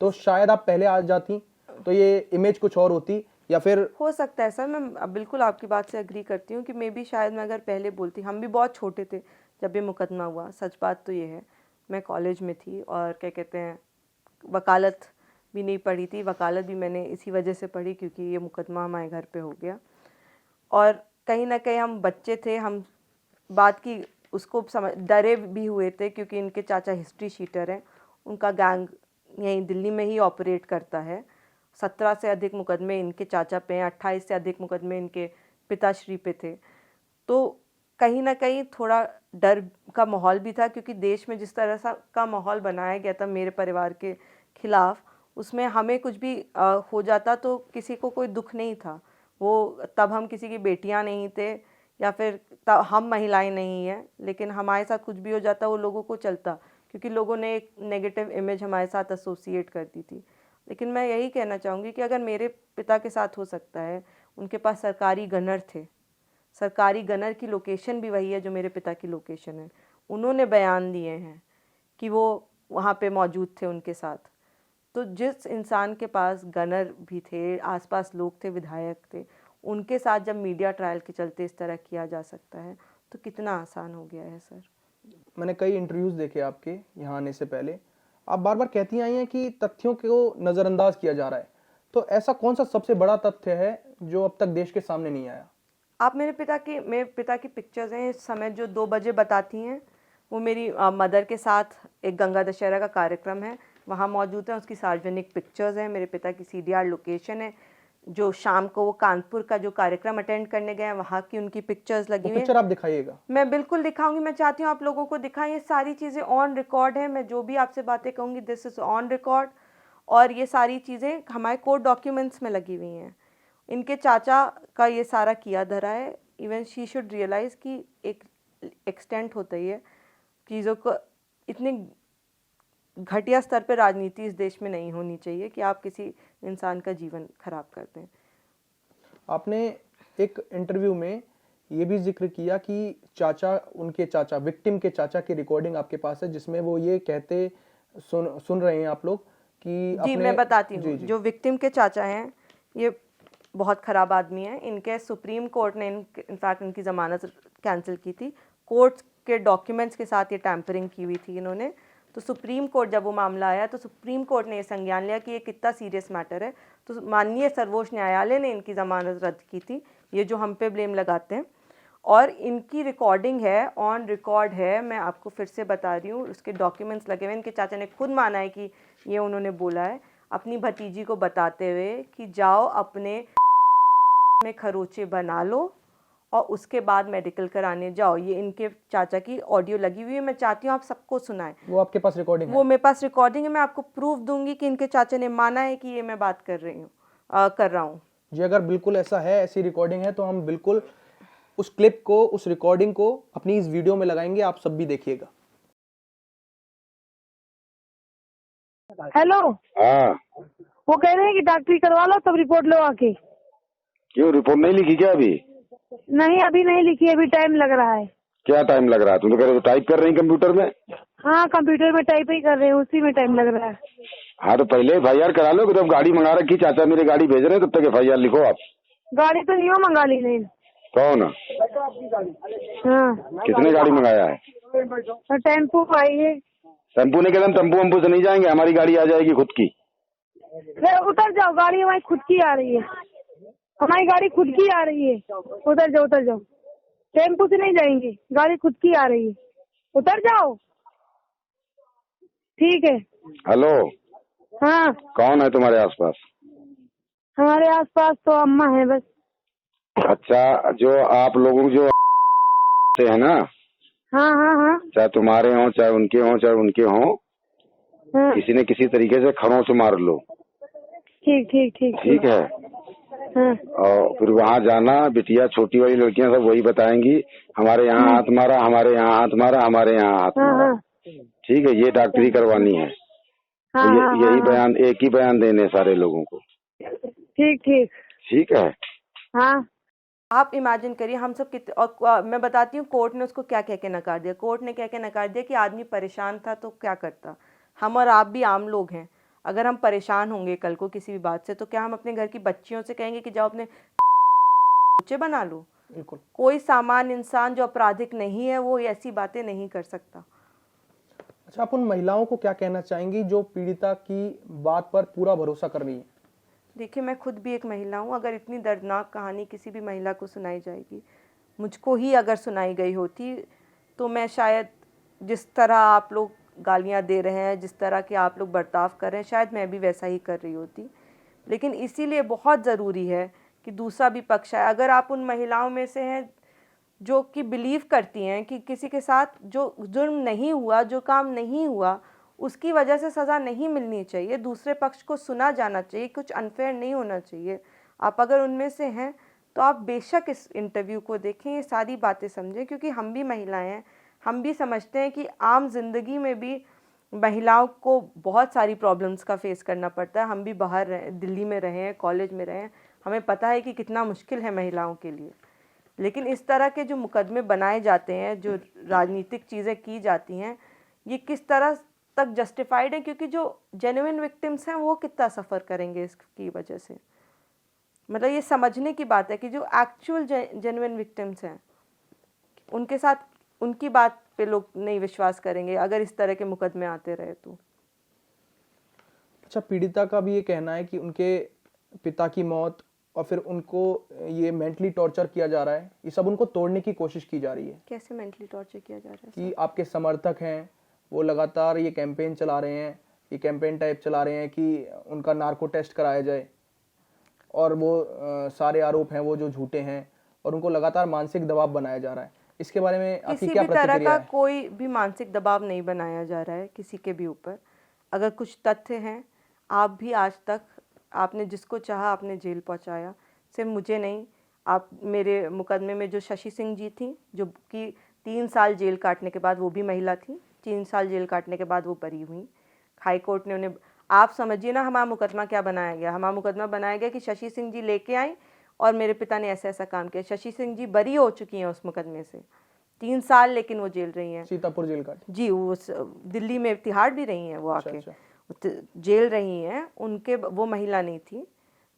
तो शायद आप पहले आ जाती तो ये इमेज कुछ और होती, या फिर हो सकता है सर। मैं बिल्कुल आपकी बात से एग्री करती हूँ कि मे बी शायद मैं अगर पहले बोलती। हम भी बहुत छोटे थे जब ये मुकदमा हुआ, सच बात तो ये है। मैं कॉलेज में थी और क्या कहते हैं, वकालत भी नहीं पढ़ी थी। वकालत भी मैंने इसी वजह से पढ़ी क्योंकि ये मुकदमा हमारे घर पे हो गया, और कहीं ना कहीं हम बच्चे थे, हम बात की उसको समझ डरे भी हुए थे क्योंकि इनके चाचा हिस्ट्री शीटर हैं। उनका गैंग यहीं दिल्ली में ही ऑपरेट करता है। 17 से अधिक मुकदमे इनके चाचा पे हैं, 28 से अधिक मुकदमे इनके पिताश्री पे थे। तो कहीं ना कहीं थोड़ा डर का माहौल भी था क्योंकि देश में जिस तरह का माहौल बनाया गया था मेरे परिवार के खिलाफ, उसमें हमें कुछ भी हो जाता तो किसी को कोई दुख नहीं था। वो तब हम किसी की बेटियां नहीं थे या फिर तब हम महिलाएं नहीं हैं, लेकिन हमारे साथ कुछ भी हो जाता वो लोगों को चलता क्योंकि लोगों ने एक नेगेटिव इमेज हमारे साथ एसोसिएट कर दी थी। लेकिन मैं यही कहना चाहूँगी कि अगर मेरे पिता के साथ हो सकता है, उनके पास सरकारी गनर थे, सरकारी गनर की लोकेशन भी वही है जो मेरे पिता की लोकेशन है, उन्होंने बयान दिए हैं कि वो वहाँ पे मौजूद थे उनके साथ। तो जिस इंसान के पास गनर भी थे, आसपास लोग थे, विधायक थे, उनके साथ जब मीडिया ट्रायल के चलते इस तरह किया जा सकता है तो कितना आसान हो गया है सर। मैंने कई इंटरव्यूज देखे आपके यहाँ आने से पहले, आप बार बार कहती आई हैं कि तथ्यों को नज़रअंदाज किया जा रहा है, तो ऐसा कौन सा सबसे बड़ा तथ्य है जो अब तक देश के सामने नहीं आया? आप मेरे पिता की पिक्चर्स हैं इस समय जो 2 बजे बताती हैं, वो मेरी मदर के साथ एक गंगा दशहरा का कार्यक्रम है, वहाँ मौजूद हैं, उसकी सार्वजनिक पिक्चर्स हैं। मेरे पिता की CDR लोकेशन है, जो शाम को वो कानपुर का जो कार्यक्रम अटेंड करने गए हैं वहाँ की उनकी पिक्चर्स लगी हुई हैं। पिक्चर आप दिखाइएगा। मैं बिल्कुल दिखाऊंगी, मैं चाहती हूँ आप लोगों को दिखाएं। ये सारी चीज़ें ऑन रिकॉर्ड है, मैं जो भी आपसे बातें कहूँगी दिस इज़ ऑन रिकॉर्ड, और ये सारी चीज़ें हमारे कोर्ट डॉक्यूमेंट्स में लगी हुई हैं। इनके चाचा का ये सारा किया धरा है। इवन शी शुड रियलाइज़ कि एक एक्सटेंट होता ही है चीज़ों को, इतने घटिया स्तर पे राजनीति इस देश में नहीं होनी चाहिए कि आप किसी इंसान का जीवन खराब कर दें। आपने एक इंटरव्यू में ये भी जिक्र किया कि उनके चाचा, विक्टिम के चाचा की रिकॉर्डिंग आपके पास है जिसमें वो ये कहते सुन रहे हैं आप लोग कि जी मैं बताती हूँ। जो विक्टिम के चाचा हैं ये बहुत ख़राब आदमी हैं। इनके सुप्रीम कोर्ट ने इनफैक्ट इनकी ज़मानत कैंसिल की थी। कोर्ट के डॉक्यूमेंट्स के साथ ये टैंपरिंग की हुई थी इन्होंने। तो सुप्रीम कोर्ट जब वो मामला आया तो सुप्रीम कोर्ट ने ये संज्ञान लिया कि ये कितना सीरियस मैटर है, तो माननीय सर्वोच्च न्यायालय ने इनकी ज़मानत रद्द की थी, ये जो हम पे ब्लेम लगाते हैं। और इनकी रिकॉर्डिंग है, ऑन रिकॉर्ड है, मैं आपको फिर से बता रही हूँ, उसके डॉक्यूमेंट्स लगे हुए। इनके चाचा ने खुद माना है कि ये उन्होंने बोला है अपनी भतीजी को बताते हुए कि जाओ अपने में खरोचे बना लो और उसके बाद मेडिकल कराने जाओ। ये इनके चाचा की ऑडियो लगी हुई है, मैं चाहती हूँ आप सबको सुनाएं। वो आपके पास रिकॉर्डिंग है? वो मेरे पास रिकॉर्डिंग है, मैं आपको प्रूफ दूंगी कि इनके चाचा ने माना है कि ये मैं बात कर रहा हूँ। जी, अगर बिल्कुल ऐसा है, ऐसी रिकॉर्डिंग है, तो हम बिल्कुल उस क्लिप को, उस रिकॉर्डिंग को अपनी इस वीडियो में लगाएंगे, आप सब भी देखिएगा। हेलो। हाँ, वो कह रहे हैं कि डॉक्टरी करवा लो तब रिपोर्ट लो आके। क्यों रिपोर्ट नहीं लिखी क्या अभी? नहीं अभी नहीं लिखी, अभी टाइम लग रहा है। क्या टाइम लग रहा है? तुम तो कह रहे हो टाइप कर रही कंप्यूटर में। हाँ कंप्यूटर में टाइप ही कर रहे हैं, उसी में टाइम लग रहा है। हाँ तो पहले FIR करा लो, जब गाड़ी मंगा रखी, चाचा मेरे गाड़ी भेज रहे हैं, तब तक FIR लिखो आप। गाड़ी तो नहीं मंगा ली नहीं। कौन? हाँ किसने गाड़ी मंगाया है? और टेम्पो आई है। टेम्पू ने कहते टेम्पू वम्पू से नहीं जाएंगे, हमारी गाड़ी आ जाएगी खुद की। उतर जाओ, गाड़ी हमारी खुद की आ रही है, हमारी गाड़ी खुद की आ रही है। उतर जाओ उतर जाओ, टेम्पो से नहीं जाएंगे, गाड़ी खुद की आ रही है, उतर जाओ। ठीक है। हेलो। हाँ कौन है तुम्हारे आसपास? हमारे आसपास तो अम्मा है बस। अच्छा, जो आप लोगों जो है ना, हाँ हाँ हाँ चाहे तुम्हारे हों चाहे उनके हों, हाँ किसी न किसी तरीके से खरों से मार लो। ठीक ठीक ठीक ठीक है। हाँ और फिर वहाँ जाना, बिटिया छोटी वाली लड़कियां सब वही बताएंगी, हमारे यहाँ हाथ मारा, हमारे यहाँ हाथ मारा, हमारे यहाँ हाथ हाँ मारा। हाँ ठीक है, ये डॉक्टरी करवानी है। हाँ तो हाँ यही हाँ बयान, एक ही बयान देने हैं सारे लोगों को। ठीक ठीक। ठीक है। हाँ आप इमेजिन करिए हम सब कितने, और मैं बताती हूँ कोर्ट ने उसको क्या कह के नकार दिया। कोर्ट ने कह के नकार दिया कि आदमी परेशान था तो क्या करता। हम और आप भी आम लोग हैं, अगर हम परेशान होंगे कल को किसी भी बात से तो क्या हम अपने घर की बच्चियों से कहेंगे कि जाओ अपने बच्चे बना लो? बिल्कुल। कोई सामान्य इंसान जो आपराधिक नहीं है वो ऐसी बातें नहीं कर सकता। अच्छा, आप उन महिलाओं को क्या कहना चाहेंगी जो पीड़िता की बात पर पूरा भरोसा कर रही हैं? देखिए, मैं खुद भी एक महिला हूँ। अगर इतनी दर्दनाक कहानी किसी भी महिला को सुनाई जाएगी, मुझको ही अगर सुनाई गई होती तो मैं शायद, जिस तरह आप लोग गालियाँ दे रहे हैं, जिस तरह के आप लोग बर्ताव कर रहे हैं, शायद मैं भी वैसा ही कर रही होती। लेकिन इसीलिए बहुत ज़रूरी है कि दूसरा भी पक्ष है। अगर आप उन महिलाओं में से हैं जो कि बिलीव करती हैं कि किसी के साथ जो जुर्म नहीं हुआ, जो काम नहीं हुआ, उसकी वजह से सज़ा नहीं मिलनी चाहिए, दूसरे पक्ष को सुना जाना चाहिए, कुछ अनफेयर नहीं होना चाहिए, आप अगर उनमें से हैं तो आप बेशक इस इंटरव्यू को देखें, ये सारी बातें समझें, क्योंकि हम भी महिलाएं हैं। हम भी समझते हैं कि आम जिंदगी में भी महिलाओं को बहुत सारी प्रॉब्लम्स का फेस करना पड़ता है। हम भी बाहर रहे, दिल्ली में रहे हैं, कॉलेज में रहे हैं, हमें पता है कि कितना मुश्किल है महिलाओं के लिए। लेकिन इस तरह के जो मुकदमे बनाए जाते हैं, जो राजनीतिक चीज़ें की जाती हैं, ये किस तरह तक जस्टिफाइड है? क्योंकि जो जेन्युइन विक्टिम्स हैं वो कितना सफ़र करेंगे इसकी वजह से। मतलब ये समझने की बात है कि जो एक्चुअल जेन्युइन विक्टिम्स हैं उनके साथ, उनकी बात पे लोग नहीं विश्वास करेंगे अगर इस तरह के मुकदमे आते रहे तो। अच्छा, पीड़िता का भी ये कहना है कि उनके पिता की मौत और फिर उनको ये मेंटली टॉर्चर किया जा रहा है, ये सब उनको तोड़ने की कोशिश की जा रही है। कैसे मेंटली टॉर्चर किया जा रहा है? कि आपके समर्थक हैं वो लगातार ये कैंपेन चला रहे हैं, ये कैंपेन टाइप चला रहे हैं कि उनका नार्को टेस्ट कराया जाए, और वो सारे आरोप हैं वो जो झूठे हैं, और उनको लगातार मानसिक दबाव बनाया जा रहा है। इसके बारे में आपकी किसी क्या भी तरह प्रतिक्रिया का है? कोई भी मानसिक दबाव नहीं बनाया जा रहा है किसी के भी ऊपर। अगर कुछ तथ्य हैं, आप भी आज तक आपने जिसको चाहा आपने जेल पहुंचाया, सिर्फ मुझे नहीं, आप मेरे मुकदमे में जो शशि सिंह जी थी, जो कि 3 साल जेल काटने के बाद, वो भी महिला थी, 3 साल जेल काटने के बाद वो बरी हुई। हाई कोर्ट ने उन्हें, आप समझिए ना हमारा मुकदमा क्या बनाया गया। हमारा मुकदमा बनाया गया कि शशि सिंह जी लेके आई और मेरे पिता ने ऐसा ऐसा काम किया। शशि सिंह जी बरी हो चुकी हैं उस मुकदमे से, 3 साल, लेकिन वो जेल रही हैं। सीतापुर जेल का? जी, वो दिल्ली में तिहाड़ भी रही हैं वो आके। अच्छा। जेल रही हैं। उनके, वो महिला नहीं थी।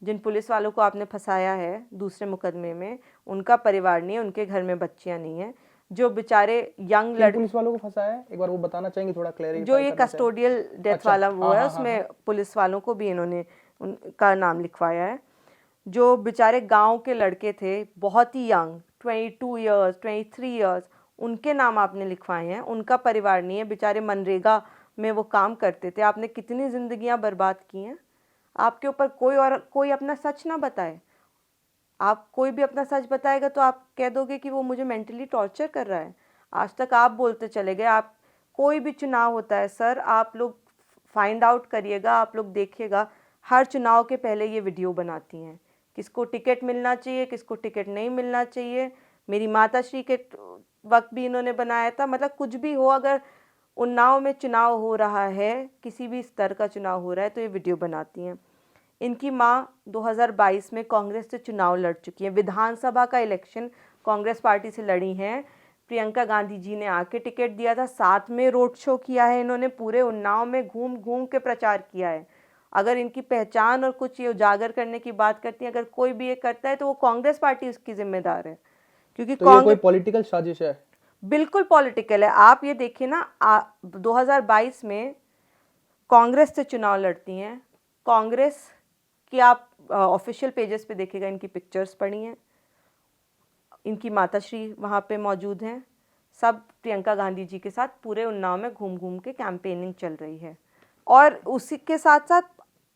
जिन पुलिस वालों को आपने फंसाया है दूसरे मुकदमे में, उनका परिवार नहीं है, उनके घर में बच्चियां नहीं हैं। जो बेचारे यंग किन पुलिस वालों को फंसाया है, एक बार वो बताना चाहेंगे, थोड़ा क्लैरिफाई जो ये करना चाहेंगे? कस्टोडियल डेथ अच्छा, वाला वो हाँ, है, हाँ, उसमें हाँ। पुलिस वालों को भी इन्होंने उनका नाम लिखवाया है। जो बेचारे गांव के लड़के थे, बहुत ही यंग, 22 इयर्स, 23 इयर्स, उनके नाम आपने लिखवाए हैं। उनका परिवार नहीं है, बेचारे मनरेगा में वो काम करते थे। आपने कितनी ज़िंदगियां बर्बाद की हैं। आपके ऊपर कोई अपना सच ना बताए। आप कोई भी अपना सच बताएगा तो आप कह दोगे कि वो मुझे मेंटली टॉर्चर कर रहा है। आज तक आप बोलते चले गए। आप, कोई भी चुनाव होता है सर, आप लोग फाइंड आउट करिएगा, आप लोग देखिएगा, हर चुनाव के पहले ये वीडियो बनाती हैं, किसको टिकट मिलना चाहिए, किसको टिकट नहीं मिलना चाहिए। मेरी माताश्री के वक्त भी इन्होंने बनाया था। मतलब कुछ भी हो, अगर उन्नाव में चुनाव हो रहा है, किसी भी स्तर का चुनाव हो रहा है, तो ये वीडियो बनाती हैं। इनकी माँ 2022 में कांग्रेस से चुनाव लड़ चुकी हैं। विधानसभा का इलेक्शन कांग्रेस पार्टी से लड़ी हैं। प्रियंका गांधी जी ने आके टिकट दिया था, साथ में रोड शो किया है इन्होंने, पूरे उन्नाव में घूम घूम के प्रचार किया है। अगर इनकी पहचान और कुछ ये उजागर करने की बात करती हैं, अगर कोई भी ये करता है तो वो कांग्रेस पार्टी उसकी जिम्मेदार है, क्योंकि तो ये कोई पॉलिटिकल साजिश है? बिल्कुल पॉलिटिकल है। आप ये देखिए ना, 2022 में कांग्रेस से चुनाव लड़ती हैं। कांग्रेस की आप ऑफिशियल पेजेस पे देखिएगा, इनकी पिक्चर्स पड़ी हैं, इनकी माताश्री वहाँ पे मौजूद हैं, सब प्रियंका गांधी जी के साथ पूरे उन्नाव में घूम घूम के कैंपेनिंग चल रही है। और उसी के साथ साथ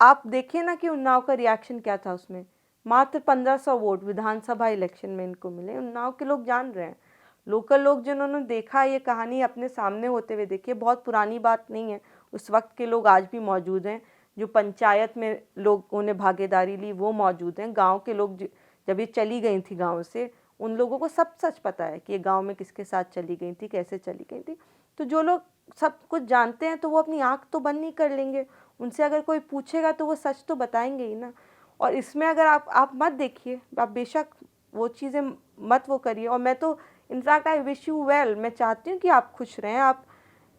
आप देखिए ना कि उन्नाव का रिएक्शन क्या था। उसमें मात्र 1500 वोट विधानसभा इलेक्शन में इनको मिले। उन्नाव के लोग जान रहे हैं, लोकल लोग जिन्होंने देखा, ये कहानी अपने सामने होते हुए देखिए, बहुत पुरानी बात नहीं है। उस वक्त के लोग आज भी मौजूद हैं। जो पंचायत में लोगों ने भागीदारी ली वो मौजूद हैं। गांव के लोग जब ये चली गई थी गांव से, उन लोगों को सब सच पता है कि ये गांव में किसके साथ चली गई थी, कैसे चली गई थी। तो जो लोग सब कुछ जानते हैं तो वो अपनी आंख तो बंद नहीं कर लेंगे। उनसे अगर कोई पूछेगा तो वो सच तो बताएंगे ही ना। और इसमें अगर आप मत देखिए, आप बेशक वो चीज़ें मत वो करिए। और मैं तो in fact I wish you well, मैं चाहती हूँ कि आप खुश रहें। आप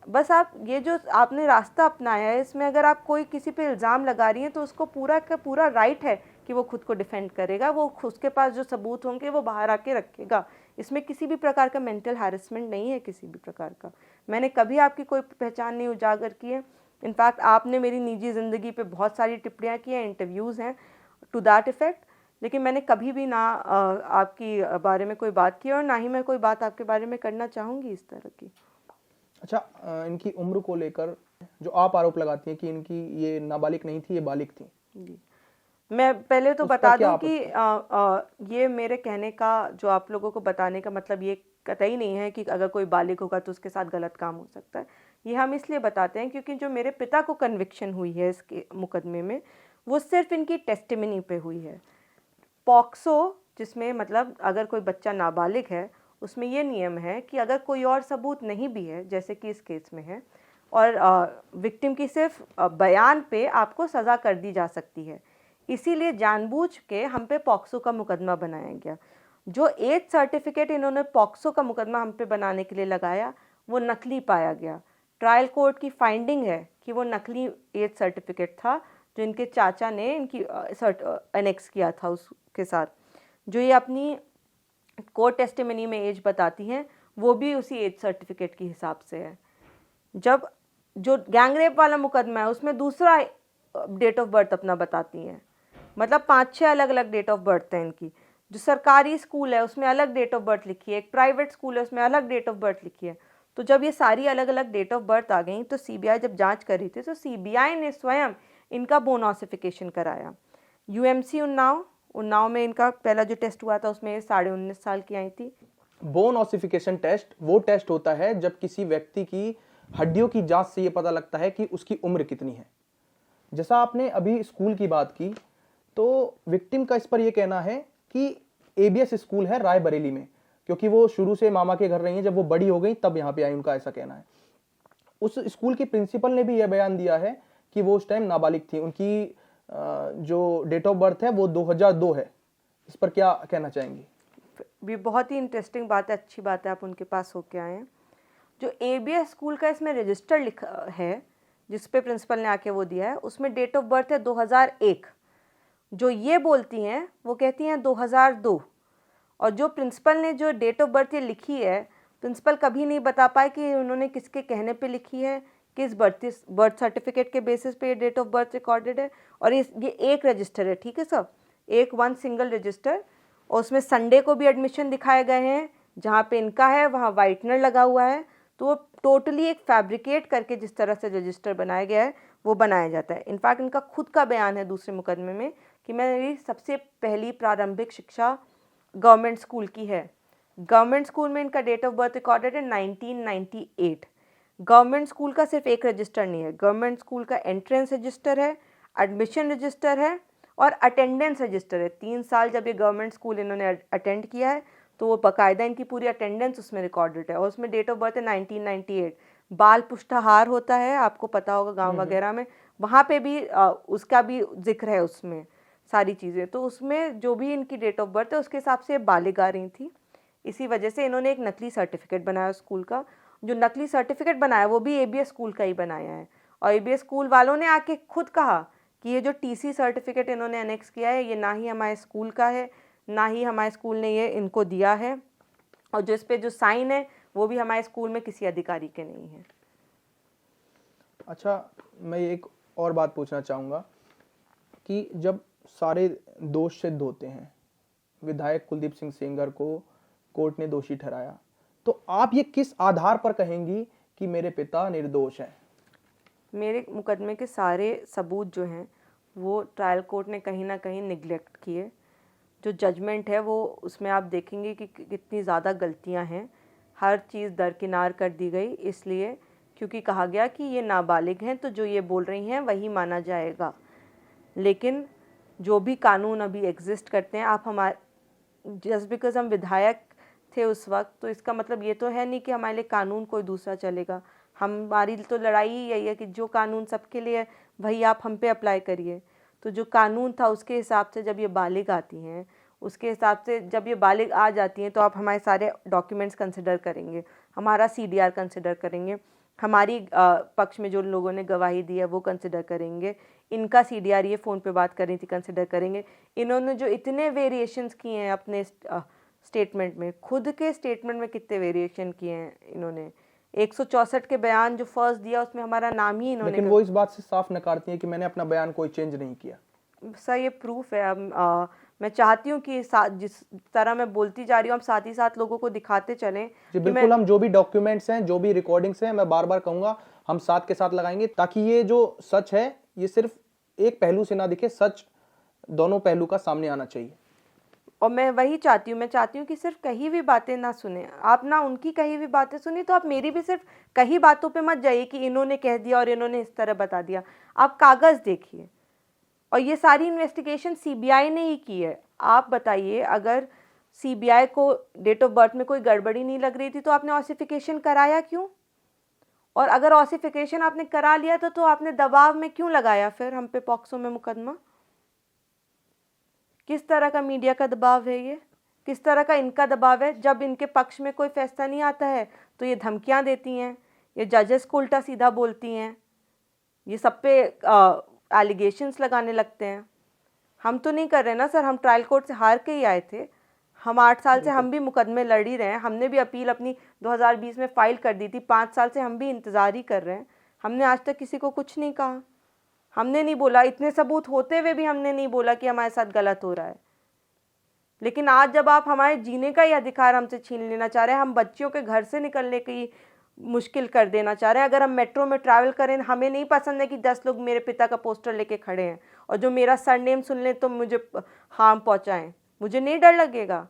बस आप ये जो आपने रास्ता अपनाया है, इसमें अगर आप कोई किसी पे इल्ज़ाम लगा रही हैं तो उसको पूरा का पूरा राइट है कि वो खुद को डिफेंड करेगा, वो उसके पास जो सबूत होंगे वो बाहर आके रखेगा। इसमें किसी भी प्रकार का मेंटल हैरेसमेंट नहीं है, किसी भी प्रकार का। मैंने कभी आपकी कोई पहचान नहीं उजागर की है। इनफैक्ट आपने मेरी निजी ज़िंदगी पे बहुत सारी टिप्पणियाँ की हैं, इंटरव्यूज़ हैं टू दैट इफ़ेक्ट, लेकिन मैंने कभी भी ना आपकी बारे में कोई बात की और ना ही मैं कोई बात आपके बारे में करना चाहूँगी इस तरह की। अच्छा, इनकी उम्र को लेकर जो आप आरोप लगाती हैं कि इनकी ये नाबालिग नहीं थी, ये बालिग थी, जी, मैं पहले तो उसका बता क्या दूं आप कि ये मेरे कहने का, जो आप लोगों को बताने का मतलब ये कतई नहीं है कि अगर कोई बालिग होगा तो उसके साथ गलत काम हो सकता है। ये हम इसलिए बताते हैं क्योंकि जो मेरे पिता को कन्विक्शन हुई है इसके मुकदमे में, वो सिर्फ इनकी टेस्टिमनी पे हुई है। पॉक्सो, जिसमें मतलब अगर कोई बच्चा नाबालिग है, उसमें ये नियम है कि अगर कोई और सबूत नहीं भी है, जैसे कि इस केस में है, और विक्टिम की सिर्फ बयान पे आपको सज़ा कर दी जा सकती है। इसीलिए जानबूझ के हम पे पॉक्सो का मुकदमा बनाया गया। जो एज सर्टिफिकेट इन्होंने पॉक्सो का मुकदमा हम पे बनाने के लिए लगाया, वो नकली पाया गया। ट्रायल कोर्ट की फाइंडिंग है कि वो नकली एज सर्टिफिकेट था जो इनके चाचा ने इनकी एनेक्स किया था उसके साथ। जो ये अपनी कोर्ट टेस्टिमनी में एज बताती हैं, वो भी उसी एज सर्टिफिकेट के हिसाब से है। जब जो गैंग रेप वाला मुकदमा है, उसमें दूसरा डेट ऑफ बर्थ अपना बताती हैं, मतलब 5-6 अलग अलग डेट ऑफ बर्थ है इनकी। जो सरकारी स्कूल है उसमें अलग डेट ऑफ बर्थ लिखी है, एक प्राइवेट स्कूल है उसमें अलग डेट ऑफ बर्थ लिखी है। तो जब ये सारी अलग अलग डेट ऑफ बर्थ आ गई तो सीबीआई जब जांच कर रही थी तो सीबीआई ने स्वयं इनका बोनॉसिफिकेशन कराया। यूएमसी उन्नाव में इनका पहला जो टेस्ट हुआ था उसमें 19.5 साल की आई थी। बोन ऑसिफिकेशन टेस्ट वो टेस्ट होता है जब किसी व्यक्ति की हड्डियों की जांच से ये पता लगता है कि उसकी उम्र कितनी है। जैसा आपने अभी स्कूल की बात की, तो विक्टिम का इस पर यह कहना है कि एबीएस स्कूल है रायबरेली में, क्योंकि वो शुरू से मामा के घर रही हैं, जब वो बड़ी हो गई तब यहाँ पे आई, उनका ऐसा कहना है। उस स्कूल की प्रिंसिपल ने भी यह बयान दिया है कि वो उस टाइम नाबालिग थी। उनकी जो डेट ऑफ बर्थ है वो 2002 है। इस पर क्या कहना चाहेंगी? भी बहुत ही इंटरेस्टिंग बात है, अच्छी बात है आप उनके पास होके आए हैं। जो एबीएस स्कूल का इसमें रजिस्टर लिखा है, जिस पे प्रिंसिपल ने आके वो दिया है, उसमें डेट ऑफ बर्थ है 2001। जो ये बोलती हैं वो कहती हैं 2002। और जो प्रिंसिपल ने जो डेट ऑफ बर्थ ये लिखी है, प्रिंसिपल कभी नहीं बता पाए कि उन्होंने किसके कहने पे लिखी है, किस बर्थ सर्टिफिकेट के बेसिस पे ये डेट ऑफ बर्थ रिकॉर्डेड है। और ये एक रजिस्टर है, ठीक है सब, वन सिंगल रजिस्टर। और उसमें संडे को भी एडमिशन दिखाए गए हैं, जहाँ पे इनका है वहाँ वाइटनर लगा हुआ है। तो वो टोटली एक फैब्रिकेट करके जिस तरह से रजिस्टर बनाया गया है वो बनाया जाता है। इनफैक्ट इनका खुद का बयान है दूसरे मुकदमे में कि मेरी सबसे पहली प्रारंभिक शिक्षा गवर्नमेंट स्कूल की है। गवर्नमेंट स्कूल में इनका डेट ऑफ बर्थ रिकॉर्डेड है 1998। गवर्नमेंट स्कूल का सिर्फ एक रजिस्टर नहीं है, गवर्नमेंट स्कूल का एंट्रेंस रजिस्टर है, एडमिशन रजिस्टर है और अटेंडेंस रजिस्टर है। 3 साल जब ये गवर्नमेंट स्कूल इन्होंने अटेंड किया है तो वो बाकायदा इनकी पूरी अटेंडेंस उसमें रिकॉर्डेड है। और उसमें डेट ऑफ बर्थ है 1998। बाल पुष्टाहार होता है, आपको पता होगा गांव वगैरह में, वहाँ पे भी उसका भी जिक्र है उसमें सारी चीज़ें। तो उसमें जो भी इनकी डेट ऑफ बर्थ है उसके हिसाब से बालिग आ रही थी। इसी वजह से इन्होंने एक नकली सर्टिफिकेट बनाया स्कूल का। जो नकली सर्टिफिकेट बनाया वो भी एबीएस स्कूल का ही बनाया है। और एबीएस स्कूल वालों ने आके खुद कहा कि ये जो टीसी सर्टिफिकेट इन्होंने एनेक्स किया है, ये ना ही हमारे स्कूल का है, ना ही हमारे स्कूल ने ये इनको दिया है, और जो इस पे जो साइन है वो भी हमारे स्कूल में किसी अधिकारी के नहीं है। अच्छा, मैं एक और बात पूछना चाहूँगा कि जब सारे दोष सिद्ध होते हैं, विधायक कुलदीप सिंह सेंगर को कोर्ट ने दोषी ठहराया, तो आप ये किस आधार पर कहेंगी कि मेरे पिता निर्दोष हैं? मेरे मुकदमे के सारे सबूत जो हैं वो ट्रायल कोर्ट ने कहीं ना कहीं निगलेक्ट किए। जो जजमेंट है वो उसमें आप देखेंगे कि कितनी ज़्यादा गलतियां हैं। हर चीज़ दरकिनार कर दी गई, इसलिए क्योंकि कहा गया कि ये नाबालिग हैं तो जो ये बोल रही हैं वही माना जाएगा। लेकिन जो भी कानून अभी एग्जिस्ट करते हैं, आप हमारे जस्ट बिकॉज हम विधायक थे उस वक्त, तो इसका मतलब ये तो है नहीं कि हमारे लिए कानून कोई दूसरा चलेगा। हमारी तो लड़ाई ही यही है कि जो कानून सबके लिए वही आप हम पे अप्लाई करिए। तो जो कानून था उसके हिसाब से जब ये बालिग आती हैं, उसके हिसाब से जब ये बालिग आ जाती हैं तो आप हमारे सारे डॉक्यूमेंट्स कंसिडर करेंगे, हमारा CDR कंसिडर करेंगे, हमारी पक्ष में जो लोगों ने गवाही दी है वो कंसिडर करेंगे, इनका CDR ये फ़ोन पे बात कर रही थी कंसिडर करेंगे। इन्होंने जो इतने वेरिएशंस किए हैं अपने स्टेटमेंट में, खुद के स्टेटमेंट में कितने वेरिएशन किए हैं इन्होंने। 164 के बयान जो फर्स्ट दिया उसमें हमारा नाम ही इन्होंने लेकिन वो इस बात से साफ नकारती हैं कि मैंने अपना बयान कोई चेंज नहीं किया। सर ये प्रूफ है। अब मैं चाहती हूँ कि जिस तरह मैं बोलती जा रही हूँ हम साथ ही साथ लोगों को दिखाते चलें जी कि बिल्कुल, हम जो भी डॉक्यूमेंट्स हैं, जो भी रिकॉर्डिंग्स हैं, मैं बार बार कहूंगा हम साथ के साथ लगाएंगे, ताकि ये जो सच है ये सिर्फ एक पहलू से ना दिखे, सच दोनों पहलू का सामने आना चाहिए। और मैं वही चाहती हूँ, मैं चाहती हूँ कि सिर्फ कही हुई बातें ना सुने आप, ना उनकी कही हुई बातें सुनिए तो आप मेरी भी सिर्फ कही बातों पे मत जाइए कि इन्होंने कह दिया और इन्होंने इस तरह बता दिया। आप कागज़ देखिए, और ये सारी इन्वेस्टिगेशन CBI ने ही की है। आप बताइए, अगर CBI को डेट ऑफ बर्थ में कोई गड़बड़ी नहीं लग रही थी तो आपने ऑसिफिकेशन कराया क्यों? और अगर ऑसिफिकेशन आपने करा लिया तो आपने दबाव में क्यों लगाया फिर हम पे पॉक्सो में मुकदमा? किस तरह का मीडिया का दबाव है ये? किस तरह का इनका दबाव है? जब इनके पक्ष में कोई फैसला नहीं आता है तो ये धमकियां देती हैं, ये जजेस को उल्टा सीधा बोलती हैं, ये सब पे एलिगेशंस लगाने लगते हैं। हम तो नहीं कर रहे ना सर, हम ट्रायल कोर्ट से हार के ही आए थे। हम 8 साल से हम भी मुकदमे लड़ ही रहे हैं, हमने भी अपील अपनी 2020 में फ़ाइल कर दी थी, 5 साल से हम भी इंतज़ार ही कर रहे हैं। हमने आज तक किसी को कुछ नहीं कहा, हमने नहीं बोला, इतने सबूत होते हुए भी हमने नहीं बोला कि हमारे साथ गलत हो रहा है। लेकिन आज जब आप हमारे जीने का ही अधिकार हमसे छीन लेना चाह रहे हैं, हम बच्चियों के घर से निकलने की मुश्किल कर देना चाह रहे हैं। अगर हम मेट्रो में ट्रैवल करें, हमें नहीं पसंद है कि 10 लोग मेरे पिता का पोस्टर लेके खड़े हैं और जो मेरा सरनेम सुन लें तो मुझे हार्म पहुंचाएं, मुझे नहीं डर लगेगा।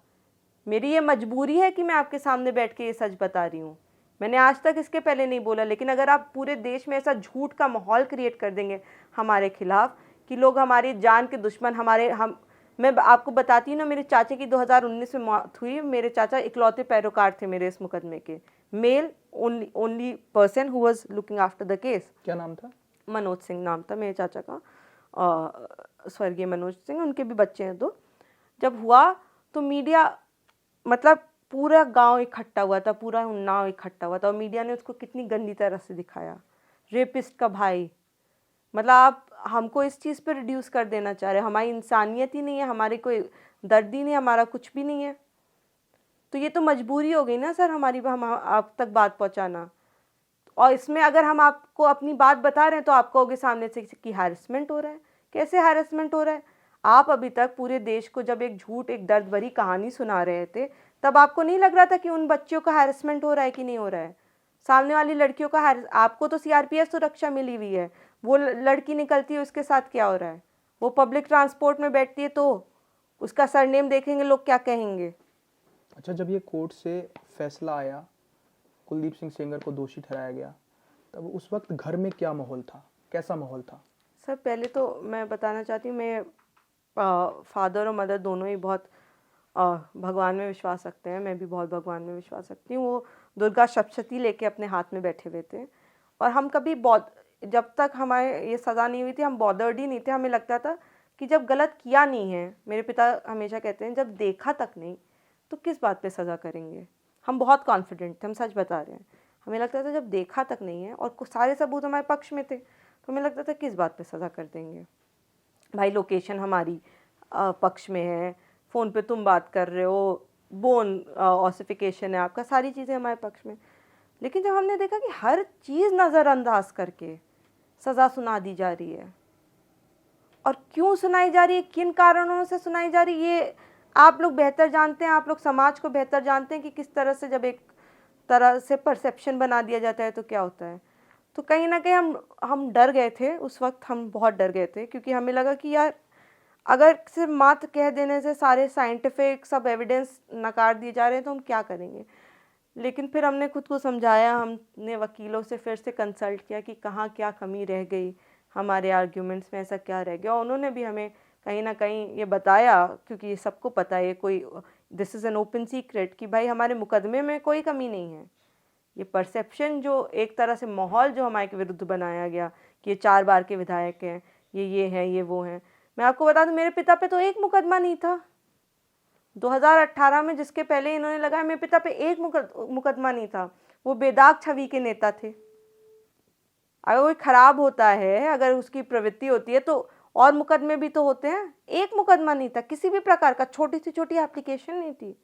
मेरी ये मजबूरी है कि मैं आपके सामने बैठ के ये सच बता रही हूँ। मैंने आज तक इसके पहले नहीं बोला, लेकिन अगर आप पूरे देश में ऐसा झूठ का माहौल क्रिएट कर देंगे हमारे खिलाफ कि लोग हमारी जान के दुश्मन मैं आपको बताती हूँ ना, मेरे चाचे की 2019 में मौत हुई। मेरे चाचा इकलौते पैरोकार थे मेरे इस मुकदमे के, male only person who was looking after the case. क्या नाम था? मनोज सिंह नाम था मेरे चाचा का, स्वर्गीय मनोज सिंह। उनके भी बच्चे हैं दो। जब हुआ तो मीडिया, मतलब पूरा गांव इकट्ठा हुआ था, पूरा उन्नाव इकट्ठा हुआ था, और मीडिया ने उसको कितनी गंदी तरह से दिखाया। रेपिस्ट का भाई, मतलब आप हमको इस चीज़ पे रिड्यूस कर देना चाह रहे हैं। हमारी इंसानियत ही नहीं है, हमारी कोई दर्द ही नहीं, हमारा कुछ भी नहीं है। तो ये तो मजबूरी हो गई ना सर हमारी, हम आप तक बात पहुंचाना। और इसमें अगर हम आपको अपनी बात बता रहे हैं तो आप कहोगे सामने से कि हैरेसमेंट हो रहा है। कैसे हैरेसमेंट हो रहा है? आप अभी तक पूरे देश को जब एक झूठ, एक दर्द भरी कहानी सुना रहे थे, तब आपको नहीं लग रहा था कि उन बच्चियों का हैरेसमेंट हो रहा है कि नहीं हो रहा है? सामने वाली लड़कियों का आपको तो CRPS सुरक्षा मिली हुई है, वो लड़की निकलती है उसके साथ क्या हो रहा है? वो पब्लिक ट्रांसपोर्ट में बैठती है तो उसका सरनेम देखेंगे लोग क्या कहेंगे? अच्छा, जब ये कोर्ट से फैसला आया, कुलदीप सिंह सेंगर को दोषी ठहराया गया, तब उस वक्त घर में क्या माहौल था, कैसा माहौल था? सर पहले तो मैं बताना चाहती हूँ, मैं फादर और मदर दोनों ही बहुत भगवान में विश्वास रखते हैं। मैं भी बहुत भगवान में विश्वास रखती हूँ। वो दुर्गा सप्तशती लेके अपने हाथ में बैठे हुए थे, और हम कभी जब तक हमारे ये सज़ा नहीं हुई थी हम बॉदर्ड ही नहीं थे। हमें लगता था कि जब गलत किया नहीं है, मेरे पिता हमेशा कहते हैं जब देखा तक नहीं तो किस बात पे सज़ा करेंगे। हम बहुत कॉन्फिडेंट थे, हम सच बता रहे हैं। हमें लगता था जब देखा तक नहीं है और सारे सबूत हमारे पक्ष में थे तो हमें लगता था किस बात पे सज़ा कर देंगे। भाई लोकेशन हमारी पक्ष में है, फ़ोन पे तुम बात कर रहे हो, बोन ऑसिफिकेशन है आपका, सारी चीज़ें हमारे पक्ष में। लेकिन जब हमने देखा कि हर चीज़ नज़रअंदाज करके सज़ा सुना दी जा रही है, और क्यों सुनाई जा रही है, किन कारणों से सुनाई जा रही है, ये आप लोग बेहतर जानते हैं। आप लोग समाज को बेहतर जानते हैं कि किस तरह से जब एक तरह से परसेप्शन बना दिया जाता है तो क्या होता है। तो कहीं ना कहीं हम डर गए थे उस वक्त, हम बहुत डर गए थे, क्योंकि हमें लगा कि यार अगर सिर्फ मात्र कह देने से सारे साइंटिफिक सब एविडेंस नकार दिए जा रहे हैं तो हम क्या करेंगे। लेकिन फिर हमने खुद को समझाया, हमने वकीलों से फिर से कंसल्ट किया कि कहाँ क्या कमी रह गई, हमारे आर्ग्यूमेंट्स में ऐसा क्या रह गया। और उन्होंने भी हमें कहीं ना कहीं ये बताया, क्योंकि ये सबको पता है, कोई this is an open secret, कि भाई हमारे मुकदमे में कोई कमी नहीं है। ये परसेप्शन जो एक तरह से माहौल जो हमारे विरुद्ध बनाया गया कि ये 4 बार के विधायक हैं, ये हैं, ये वो हैं। मैं आपको बता दूं, मेरे पिता पे तो एक मुकदमा नहीं था 2018 में, जिसके पहले इन्होंने लगाया, मेरे पिता पे एक मुकदमा नहीं था। वो बेदाग छवि के नेता थे। अगर कोई खराब होता है, अगर उसकी प्रवृत्ति होती है, तो और मुकदमे भी तो होते हैं। एक मुकदमा नहीं था किसी भी प्रकार का, छोटी से छोटी एप्लीकेशन नहीं थी।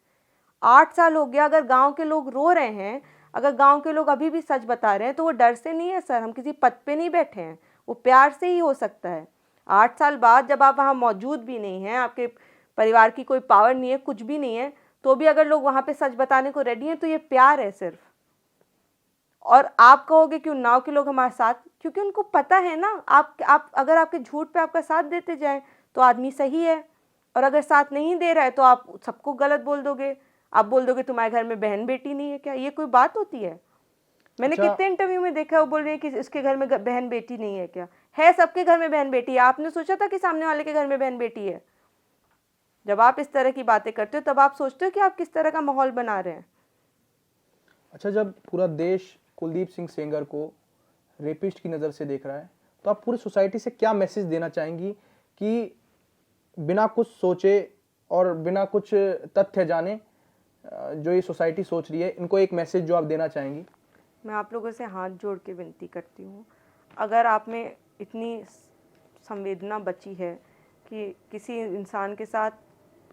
8 साल हो गया। अगर गांव के लोग रो रहे हैं, अगर गांव के लोग अभी भी सच बता रहे हैं, तो वो डर से नहीं है सर, हम किसी पद पे नहीं बैठे हैं, वो प्यार से ही हो सकता है। 8 साल बाद जब आप वहाँ मौजूद भी नहीं हैं, आपके परिवार की कोई पावर नहीं है, कुछ भी नहीं है, तो भी अगर लोग वहाँ पे सच बताने को रेडी हैं, तो ये प्यार है सिर्फ। और आप कहोगे कि उन्नाव के लोग हमारे साथ, क्योंकि उनको पता है ना, आप अगर आपके झूठ पे आपका साथ देते जाए तो आदमी सही है, और अगर साथ नहीं दे रहा है तो आप सबको गलत बोल दोगे। आप बोल दोगे तुम्हारे घर में बहन बेटी नहीं है क्या? ये कोई बात होती है? मैंने कितने इंटरव्यू में देखा, वो बोल रहे हैं कि इसके घर में बहन बेटी नहीं है क्या? है, सबके घर में बहन बेटी है। आपने सोचा था कि सामने वाले के घर में बहन बेटी है? जब आप इस तरह की बातें करते हो, तब आप सोचते हो कि आप किस तरह का माहौल बना रहे हैं। अच्छा, जब पूरा देश कुलदीप सिंह सेंगर को रेपिस्ट की नज़र से देख रहा है, तो आप पूरी सोसाइटी से क्या मैसेज देना चाहेंगी कि बिना कुछ सोचे और बिना कुछ तथ्य जाने जो ये सोसाइटी सोच रही है, इनको एक मैसेज जो आप देना चाहेंगी? मैं आप लोगों से हाथ जोड़ के विनती करती हूँ, अगर आप में इतनी संवेदना बची है कि किसी इंसान के साथ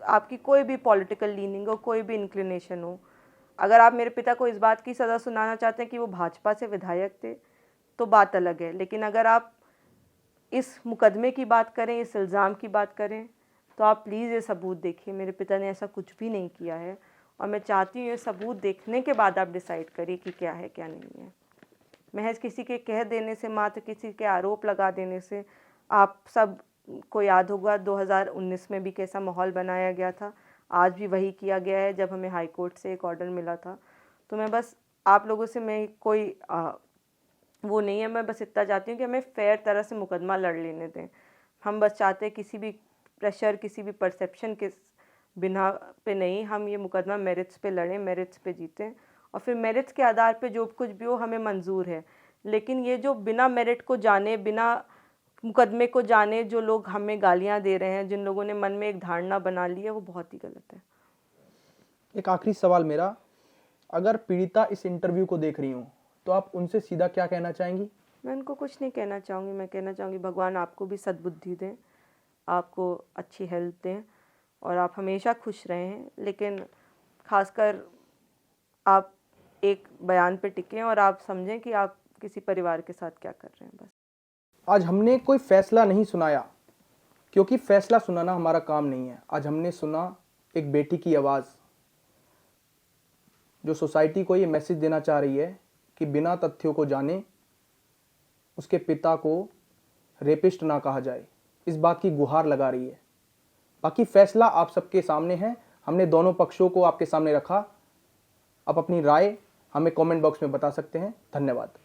आपकी कोई भी पॉलिटिकल लीनिंग हो, कोई भी इंक्लिनेशन हो, अगर आप मेरे पिता को इस बात की सज़ा सुनाना चाहते हैं कि वो भाजपा से विधायक थे, तो बात अलग है। लेकिन अगर आप इस मुकदमे की बात करें, इस इल्ज़ाम की बात करें, तो आप प्लीज़ ये सबूत देखिए। मेरे पिता ने ऐसा कुछ भी नहीं किया है, और मैं चाहती हूँ ये सबूत देखने के बाद आप डिसाइड करिए कि क्या है क्या नहीं है। महज किसी के कह देने से, मात्र किसी के आरोप लगा देने से, आप सब को याद होगा 2019 में भी कैसा माहौल बनाया गया था, आज भी वही किया गया है जब हमें हाई कोर्ट से एक ऑर्डर मिला था। तो मैं बस आप लोगों से, मैं कोई वो नहीं है, मैं बस इतना चाहती हूँ कि हमें फेयर तरह से मुकदमा लड़ लेने दें। हम बस चाहते हैं किसी भी प्रेशर, किसी भी परसेप्शन के बिना पे नहीं, हम ये मुकदमा मेरिट्स पे लड़ें, मेरिट्स पे जीतें, और फिर मेरिट्स के आधार पे जो कुछ भी हो हमें मंजूर है। लेकिन ये जो बिना मेरिट को जाने, बिना मुकदमे को जाने जो लोग हमें गालियां दे रहे हैं, जिन लोगों ने मन में एक धारणा बना ली है, वो बहुत ही गलत है। एक आखिरी सवाल मेरा, अगर पीड़िता इस इंटरव्यू को देख रही हूँ, तो आप उनसे सीधा क्या कहना चाहेंगी? मैं उनको कुछ नहीं कहना चाहूँगी। मैं कहना चाहूँगी भगवान आपको भी सद्बुद्धि दें, आपको अच्छी हेल्थ दें, और आप हमेशा खुश रहें। लेकिन खासकर आप एक बयान पे टिकें और आप समझें कि आप किसी परिवार के साथ क्या कर रहे हैं। बस आज हमने कोई फैसला नहीं सुनाया, क्योंकि फैसला सुनाना हमारा काम नहीं है। आज हमने सुना एक बेटी की आवाज़, जो सोसाइटी को ये मैसेज देना चाह रही है कि बिना तथ्यों को जाने उसके पिता को रेपिस्ट ना कहा जाए, इस बात की गुहार लगा रही है। बाकी फैसला आप सबके सामने है, हमने दोनों पक्षों को आपके सामने रखा। आप अपनी राय हमें कमेंट बॉक्स में बता सकते हैं। धन्यवाद।